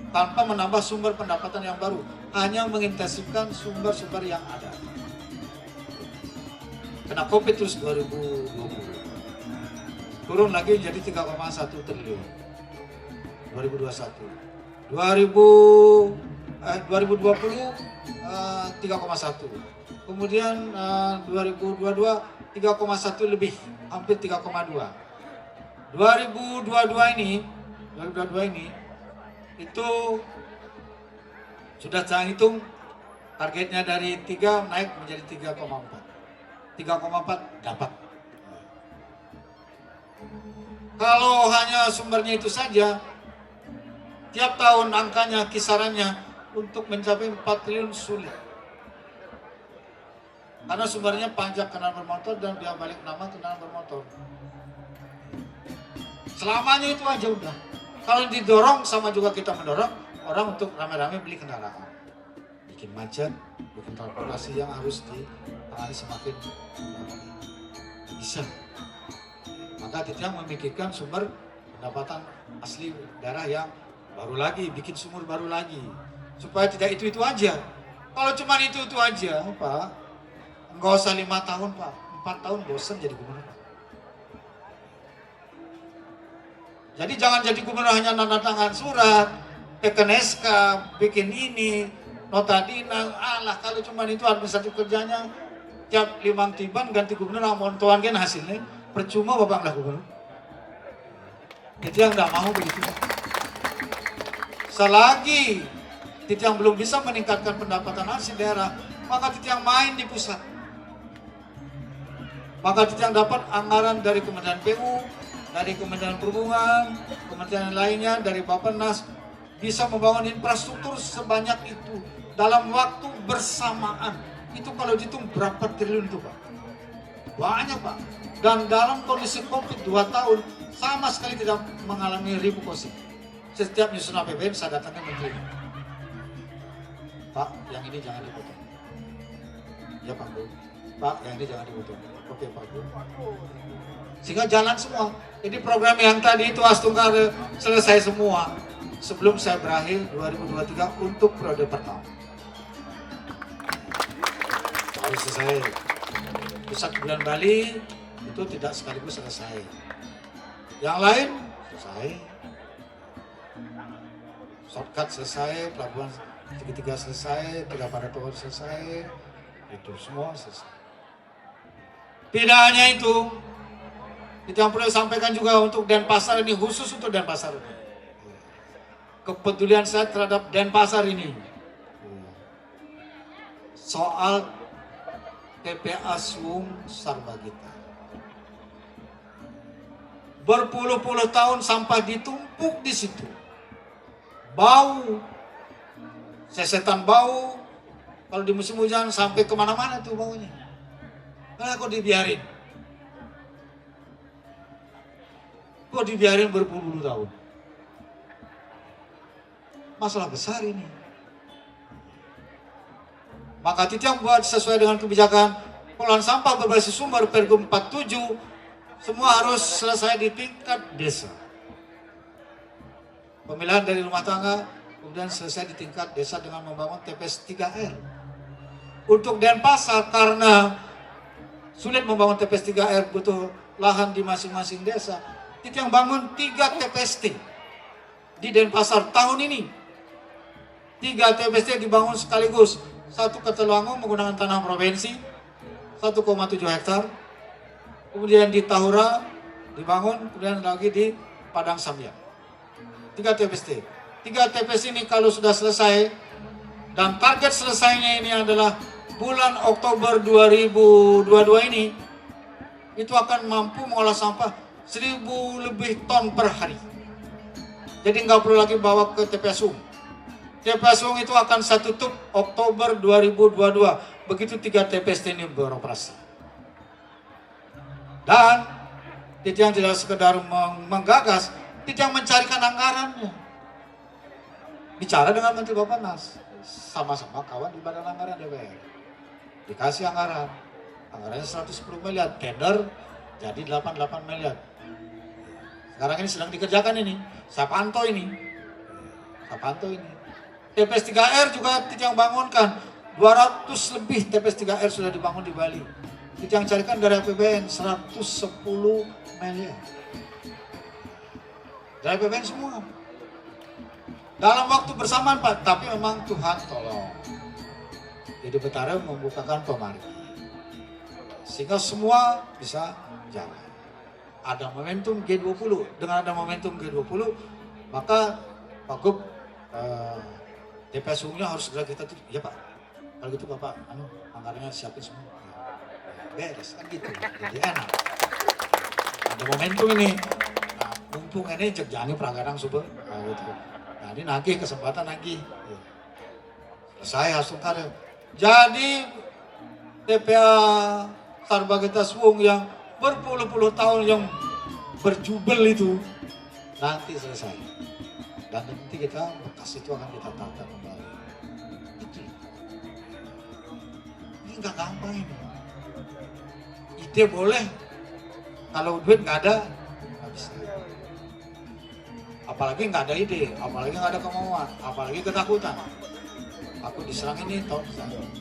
Speaker 1: Tanpa menambah sumber pendapatan yang baru, hanya mengintensifkan sumber-sumber yang ada. Kena COVID terus 2020. Turun lagi jadi 3,1 triliun. 2021. 2020 3,1. Kemudian 2022 3,1 lebih, hampir 3,2. 2022 ini itu sudah saya hitung Targetnya dari 3 naik menjadi 3,4. 3,4 dapat. Kalau hanya sumbernya itu saja, tiap tahun angkanya, kisarannya untuk mencapai 4 triliun sulit. Karena sumbernya pajak kendaraan bermotor dan biaya balik nama kendaraan bermotor. Selamanya itu aja udah. Kalau didorong sama juga kita mendorong orang untuk rame-rame beli kendaraan. Bikin macet, bikin transportasi yang harus ditangani semakin bisa. Maka kita memikirkan sumber pendapatan asli daerah yang baru lagi, bikin sumur baru lagi. Supaya tidak itu-itu aja. Kalau cuma itu-itu aja, Pak, nggak usah 5 tahun, Pak. 4 tahun bosan jadi gubernur. Jadi jangan jadi gubernur hanya nanda tangan surat, teken SK, bikin ini, nota dinas. Alah, kalau cuma itu administratif kerjanya, tiap 5 tiban ganti gubernur, montoan kan hasilnya. Percuma bapak lah gubernur. Itu yang nggak mau begitu. Selagi itu yang belum bisa meningkatkan pendapatan asli daerah, maka itu yang main di pusat. Maka itu yang dapat anggaran dari Kementerian PU, dari Kementerian Perhubungan, kementerian lainnya, dari Bappenas, bisa membangun infrastruktur sebanyak itu dalam waktu bersamaan. Itu kalau dihitung berapa triliun itu, Pak? Banyak, Pak. Dan dalam kondisi COVID 2 tahun, sama sekali tidak mengalami ribu kosip. Setiap nyusun APBN, saya datangkan menteri. Pak, yang ini jangan dipotong. Ya, Pak Bu. Pak, yang ini jangan dipotong. Oke, Pak Bu. Sehingga jalan semua. Jadi program yang tadi itu Astungkar selesai semua sebelum saya berakhir 2023 untuk periode pertama. Harus selesai. Pusat Bulan Bali itu tidak sekaligus selesai. Yang lain selesai. Shortcut selesai, pelabuhan segitiga selesai, Tiga Paratoon selesai, itu semua selesai. Tidak hanya itu yang perlu disampaikan juga untuk Denpasar ini, khusus untuk Denpasar ini. Kepedulian saya terhadap Denpasar ini. Soal TPA Suung Sarbagita. Berpuluh-puluh tahun sampah ditumpuk di situ. Bau. Sesetan bau. Kalau di musim hujan sampai kemana-mana tuh baunya. Nah, kok dibiarin? Kok dibiarin berpuluh-puluh tahun? Masalah besar ini. Maka itu yang buat sesuai dengan kebijakan pengelolaan sampah berbasis sumber Pergub 47, semua harus selesai di tingkat desa. Pemilihan dari rumah tangga kemudian selesai di tingkat desa dengan membangun TPS 3R. Untuk Denpasar karena sulit membangun TPS 3R, butuh lahan di masing-masing desa. Itu yang bangun 3 TPST di Denpasar tahun ini. 3 TPST dibangun sekaligus. Satu ke Teluangu menggunakan tanah provinsi 1,7 hektar. Kemudian di Tahura dibangun, kemudian lagi di Padang Sambiang. 3 TPST. 3 TPS ini kalau sudah selesai, dan target selesainya ini adalah bulan Oktober 2022 ini, itu akan mampu mengolah sampah 1.000 lebih ton per hari. Jadi nggak perlu lagi bawa ke TPS Suung. TPS Suung itu akan saya tutup Oktober 2022. Begitu 3 TPS ini beroperasi. Dan itu yang tidak sekedar menggagas, itu yang mencarikan anggarannya. Bicara dengan Menteri Bappenas, sama-sama kawan di Badan Anggaran DPR. Dikasih anggaran. Anggarannya 110 miliar, tender jadi 88 miliar. Sekarang ini sedang dikerjakan ini. Saya pantau ini. TPS 3R juga yang bangunkan. 200 lebih TPS 3R sudah dibangun di Bali. Itu yang carikan dari APBN 110 miliar. Dari APBN semua. Dalam waktu bersamaan, Pak. Tapi memang Tuhan tolong. Jadi Betara membukakan pemargi. Sehingga semua bisa jalan. Ada momentum G20. Dengan ada momentum G20, maka Pak Gub TPS Suungnya harus segera kita tutup. Ya Pak. Kalau gitu Bapak, anggarannya siapin semua. Ya, beres kan gitu, jadi enak. Ada momentum ini. Nah, mumpung ini Jegjani Pragadang Super. Nah, gitu. Nah, ini nagih kesempatan nagih. Saya langsung kada. Jadi TPA Tarbageta Swung yang berpuluh-puluh tahun yang berjubel itu nanti selesai. Dan nanti kita bekas itu akan kita tata kembali. Itu. Ini nggak gampang ini. Ide boleh, kalau duit nggak ada, nggak bisa. Apalagi nggak ada ide, apalagi nggak ada kemauan, apalagi ketakutan. Aku diserang ini,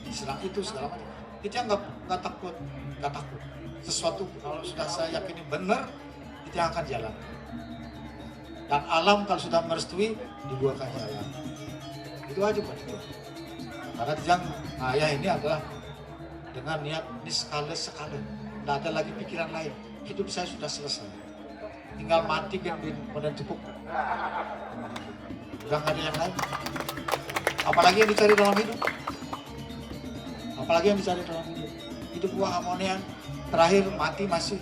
Speaker 1: diserang itu segala macam. Kita nggak takut, nggak takut. Sesuatu kalau sudah saya yakini benar, kita akan jalan. Dan alam kalau sudah merestui, dibuatkan jalan. Itu aja Pak. Karena yang ayah ini adalah dengan niat ini sekali. Tidak ada lagi pikiran lain. Hidup saya sudah selesai. Tinggal mati kan dan cukup. Udah nggak ada yang lain. Apalagi yang dicari dalam hidup? Apalagi yang dicari dalam hidup? Hidup buah harmonian terakhir mati masih.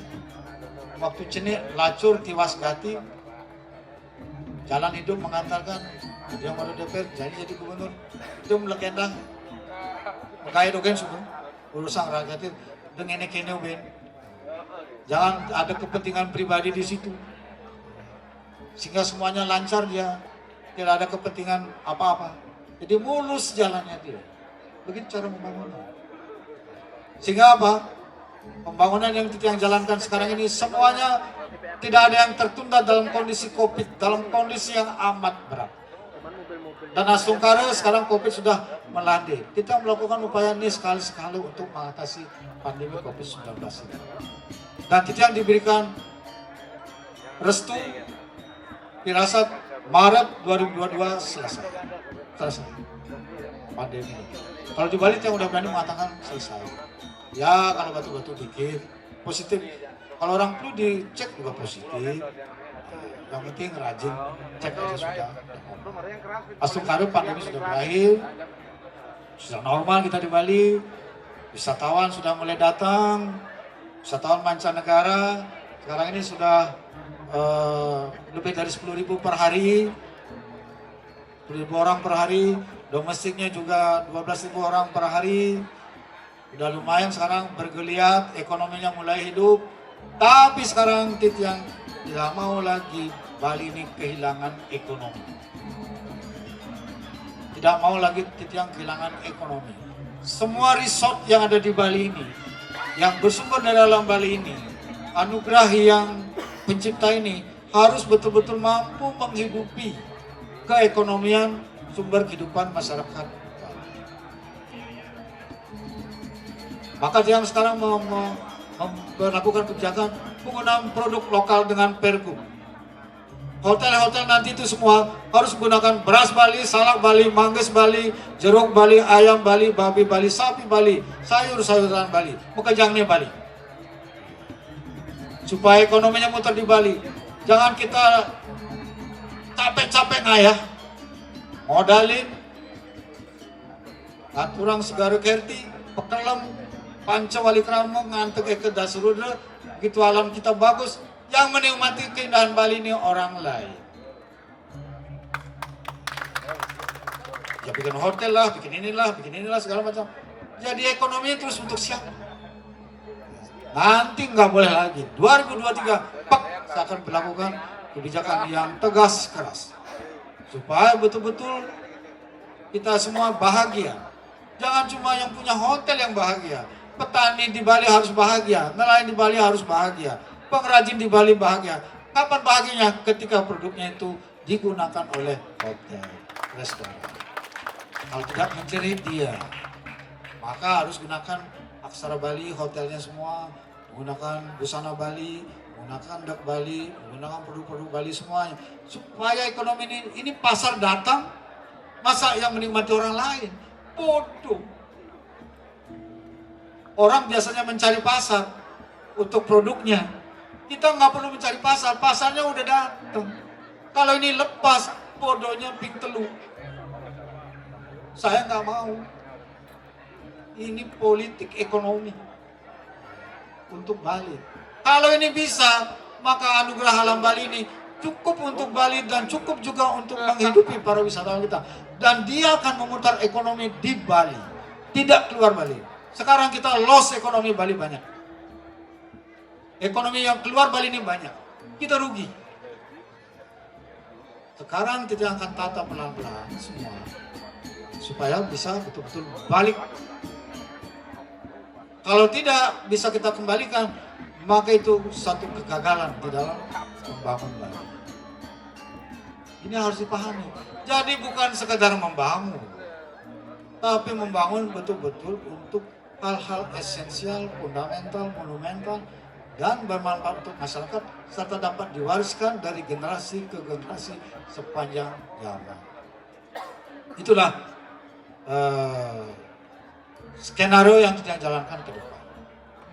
Speaker 1: Waktu cenik lacur tiwas gati. Jalan hidup mengantarkan dia baru DPR jadi gubernur. Itu legenda. Makanya dogen suku urusan rakyat itu dengan kene ben. Jangan ada kepentingan pribadi di situ. Sehingga semuanya lancar dia. Tidak ada kepentingan apa-apa. Jadi mulus jalannya dia. Begitu cara membangunnya. Sehingga apa? Pembangunan yang kita jalankan sekarang ini semuanya tidak ada yang tertunda dalam kondisi COVID, dalam kondisi yang amat berat. Dan Asungkara sekarang COVID sudah melandai. Kita melakukan upaya ini sekali-sekali untuk mengatasi pandemi COVID-19 ini. Dan kita yang diberikan restu, firasat Maret 2022 selesai pandemi. Kalau di Bali yang udah berani mengatakan selesai. Ya kalau batu-batu dikit positif. Kalau orang flu dicek juga positif. Yang penting rajin cek aja sudah. Asungkara pandemi sudah berakhir. Sudah normal kita di Bali. Wisatawan sudah mulai datang. Wisatawan mancanegara sekarang ini sudah lebih dari 10.000 per hari. 10.000 orang per hari. Domestiknya juga 12.000 orang per hari. Udah lumayan sekarang bergeliat, ekonominya mulai hidup. Tapi sekarang yang tidak mau lagi Bali ini kehilangan ekonomi. Tidak mau lagi yang kehilangan ekonomi. Semua resort yang ada di Bali ini, yang bersumber dari dalam Bali ini, anugerah yang pencipta ini harus betul-betul mampu menghidupi keekonomian sumber kehidupan masyarakat. Maka yang sekarang melakukan kebijakan penggunaan produk lokal dengan Pergub. Hotel-hotel nanti itu semua harus menggunakan beras Bali, salak Bali, manggas Bali, jeruk Bali, ayam Bali, babi Bali, sapi Bali, sayur-sayuran Bali, mukajangnya Bali. Supaya ekonominya muter di Bali. Jangan kita capek-capek ngayah. Modalin aturang segara kerti, pekelem, panca wali kramo, ngantuk ke dasrudra, begitu alam kita bagus. Yang menikmati keindahan Bali ini orang lain. Ya bikin hotel lah, bikin inilah segala macam. Jadi ekonominya terus untuk siapa? Nanti nggak boleh lagi. 2023, saya akan melakukan kebijakan yang tegas keras. Supaya betul-betul kita semua bahagia. Jangan cuma yang punya hotel yang bahagia. Petani di Bali harus bahagia, nelayan di Bali harus bahagia. Pengrajin di Bali bahagia. Kapan bahagianya? Ketika produknya itu digunakan oleh hotel, restoran. Kalau tidak mencari dia, maka harus gunakan aksara Bali, hotelnya semua, menggunakan busana Bali, menggunakan dak Bali, menggunakan produk-produk Bali semuanya. Supaya ekonomi ini pasar datang, masa yang menikmati orang lain? Bodoh. Orang biasanya mencari pasar untuk produknya. Kita nggak perlu mencari pasar, pasarnya udah datang. Kalau ini lepas, bodohnya ping telu. Saya nggak mau. Ini politik ekonomi untuk Bali. Kalau ini bisa, maka anugerah alam Bali ini cukup untuk Bali dan cukup juga untuk menghidupi para wisatawan kita. Dan dia akan memutar ekonomi di Bali, tidak keluar Bali. Sekarang kita loss ekonomi Bali banyak. Ekonomi yang keluar Bali ini banyak. Kita rugi. Sekarang kita akan tata pelan-pelan semua. Supaya bisa betul-betul balik. Kalau tidak bisa kita kembalikan, maka itu satu kegagalan di dalam membangun Bali. Ini harus dipahami. Jadi bukan sekedar membangun, tapi membangun betul-betul untuk hal-hal esensial, fundamental, monumental, dan bermanfaat untuk masyarakat, serta dapat diwariskan dari generasi ke generasi sepanjang zaman. Itulah skenario yang kita jalankan ke depan.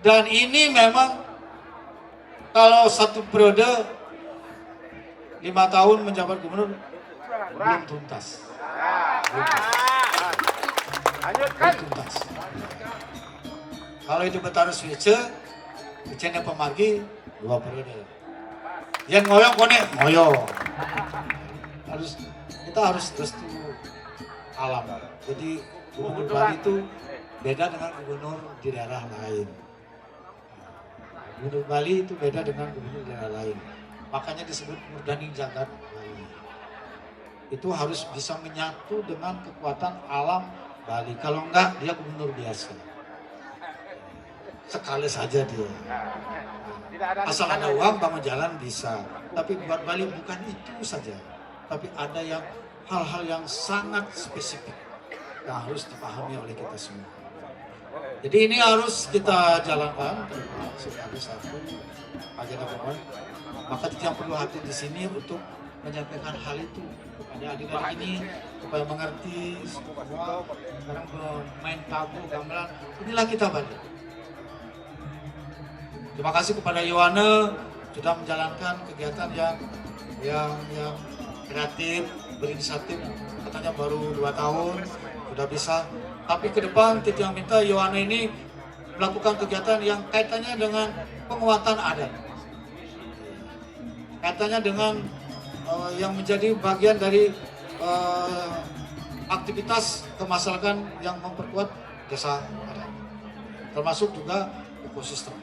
Speaker 1: Dan ini memang kalau satu periode 5 tahun menjabat gubernur belum tuntas. Belum tuntas. Kalau itu Betara Switche, Vicenda Pemargi 2 periode. Yang ngoyong konek ngoyong. Kita harus restu alam. Jadi gubernur Bali itu beda dengan gubernur di daerah lain. Gubernur Bali itu beda dengan gubernur di daerah lain. Makanya disebut Murdani Jagat Bali. Itu harus bisa menyatu dengan kekuatan alam Bali. Kalau enggak, dia gubernur biasa. Sekali saja dia. Asal ada uang, bangun jalan bisa. Tapi buat Bali bukan itu saja. Tapi ada yang hal-hal yang sangat spesifik yang harus dipahami oleh kita semua. Jadi ini harus kita jalankan sebagai satu agenda pokok. Maka kita perlu hadir di sini untuk menyampaikan hal itu kepada adik-adik ini supaya mengerti semua. Sekarang main tabu gamelan, inilah kita Bali. Terima kasih kepada Yohane sudah menjalankan kegiatan yang kreatif, berinisiatif. Katanya baru 2 tahun sudah bisa. Tapi ke depan Titi yang minta Yohane ini melakukan kegiatan yang kaitannya dengan penguatan adat. Kaitannya dengan yang menjadi bagian dari aktivitas kemasyarakatan yang memperkuat desa adat. Termasuk juga ekosistem.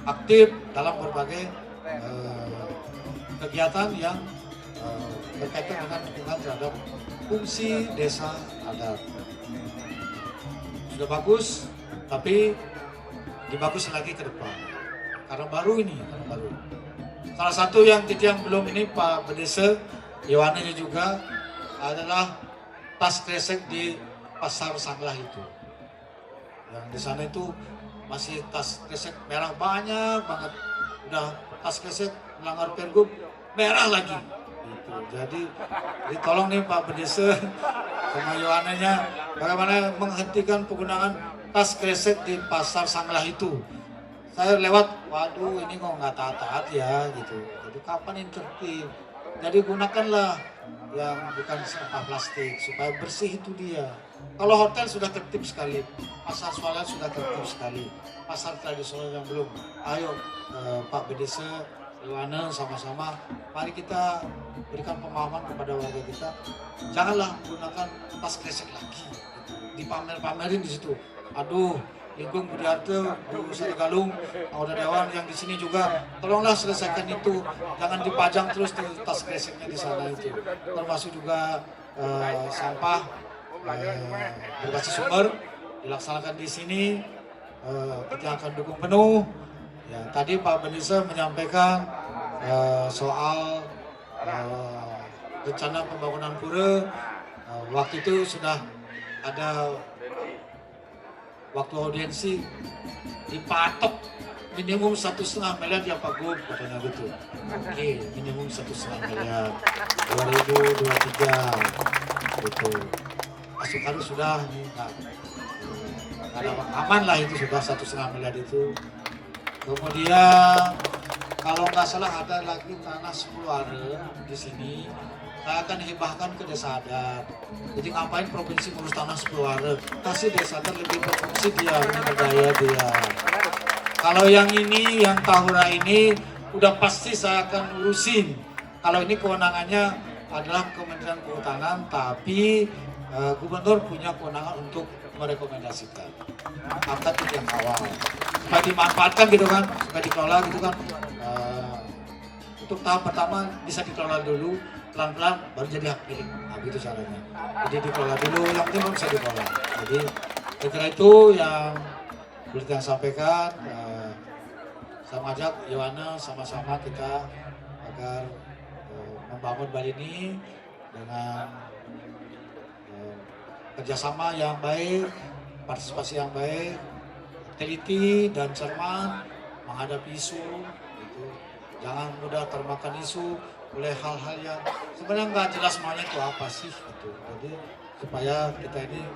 Speaker 1: Aktif dalam berbagai kegiatan yang berkaitan dengan dukungan terhadap fungsi desa adat. Sudah bagus, tapi dibagus lagi ke depan. Karena baru ini, karena baru. Salah satu yang belum ini Pak Bedese, Yohane juga adalah tas kresek di Pasar Sanglah itu. Yang di sana itu masih tas kresek merah banyak banget. Udah tas kresek melanggar pergub merah lagi. Gitu. Jadi tolong nih Pak Bedese sama Yohanenya bagaimana menghentikan penggunaan tas kresek di Pasar Sanglah itu. Saya lewat, waduh ini kok nggak taat-taat ya gitu. Jadi kapan ini tertib? Jadi gunakanlah yang bukan sampah plastik supaya bersih itu dia. Kalau hotel sudah tertib sekali, pasar swalayan sudah tertib sekali, pasar tradisional yang belum. Ayo Pak Bedese, Yohane sama-sama, mari kita berikan pemahaman kepada warga kita. Janganlah gunakan tas kresek lagi, gitu. Dipamer-pamerin di situ. Aduh, Igung Budiarto, Bu Sari Galung, anggota dewan yang di sini juga, tolonglah selesaikan itu, jangan dipajang terus di tas kreseknya di sana itu. Termasuk juga sampah berbasis sumber dilaksanakan di sini, kita akan dukung penuh. Ya, tadi Pak Bedese menyampaikan soal rencana pembangunan pura. Waktu itu sudah ada waktu audiensi dipatok minimum 1,5 miliar ya Pak Gub, katanya gitu. Oke, minimum 1,5 miliar 2023 gitu. Masuk harus sudah enggak ada aman lah itu sudah 1,5 miliar itu. Kemudian kalau nggak salah ada lagi tanah 10 are di sini saya akan hibahkan ke desa adat. Jadi ngapain provinsi ngurus tanah 10 hari, kasih desa adat lebih berfungsi dia, berdaya dia. Kalau yang ini, yang Tahura ini, udah pasti saya akan urusin. Kalau ini kewenangannya adalah Kementerian Kehutanan, tapi gubernur punya kewenangan untuk merekomendasikan. Angkat itu yang awal, supaya dimanfaatkan gitu kan, supaya dikelola gitu kan. Untuk tahap pertama bisa dikelola dulu, pelan-pelan baru jadi hak milik. Nah, begitu caranya. Jadi dikelola dulu, yang penting bisa dikelola. Jadi saya kira itu yang boleh saya sampaikan. Saya mengajak Yohana sama-sama kita agar membangun Bali ini dengan kerjasama yang baik, partisipasi yang baik, teliti dan cermat menghadapi isu. Gitu. Jangan mudah termakan isu oleh hal-hal yang sebenarnya nggak jelas semuanya itu apa sih. Gitu. Jadi supaya kita ini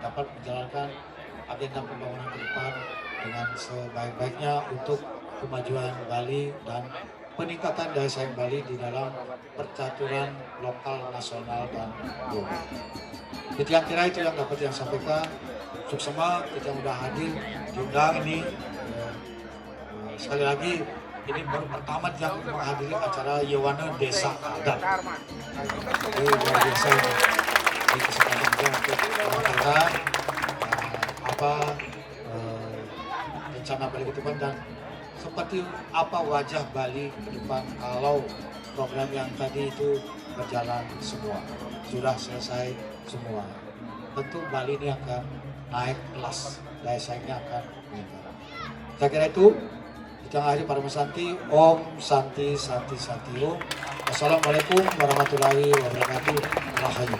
Speaker 1: dapat menjalankan agenda pembangunan ke depan dengan sebaik-baiknya untuk kemajuan Bali dan peningkatan daya saing Bali di dalam percaturan lokal, nasional, dan global. Jadi yang kira itu yang dapat yang sampaikan. Untuk semua kita sudah hadir diundang ini. Sekali lagi ini baru pertama yang menghadiri acara Yohana Desa Adat. Jadi luar biasa ini. Jadi kesempatan juga untuk mengatakan apa rencana Bali ke depan dan seperti apa wajah Bali ke depan kalau program yang tadi itu berjalan semua, sudah selesai semua. Tentu Bali ini akan naik kelas, daya saingnya akan meningkat. Saya kira itu, kita akhiri para Santi. Om Santi Santi Santi Om. Wassalamualaikum warahmatullahi wabarakatuh. Rahayu.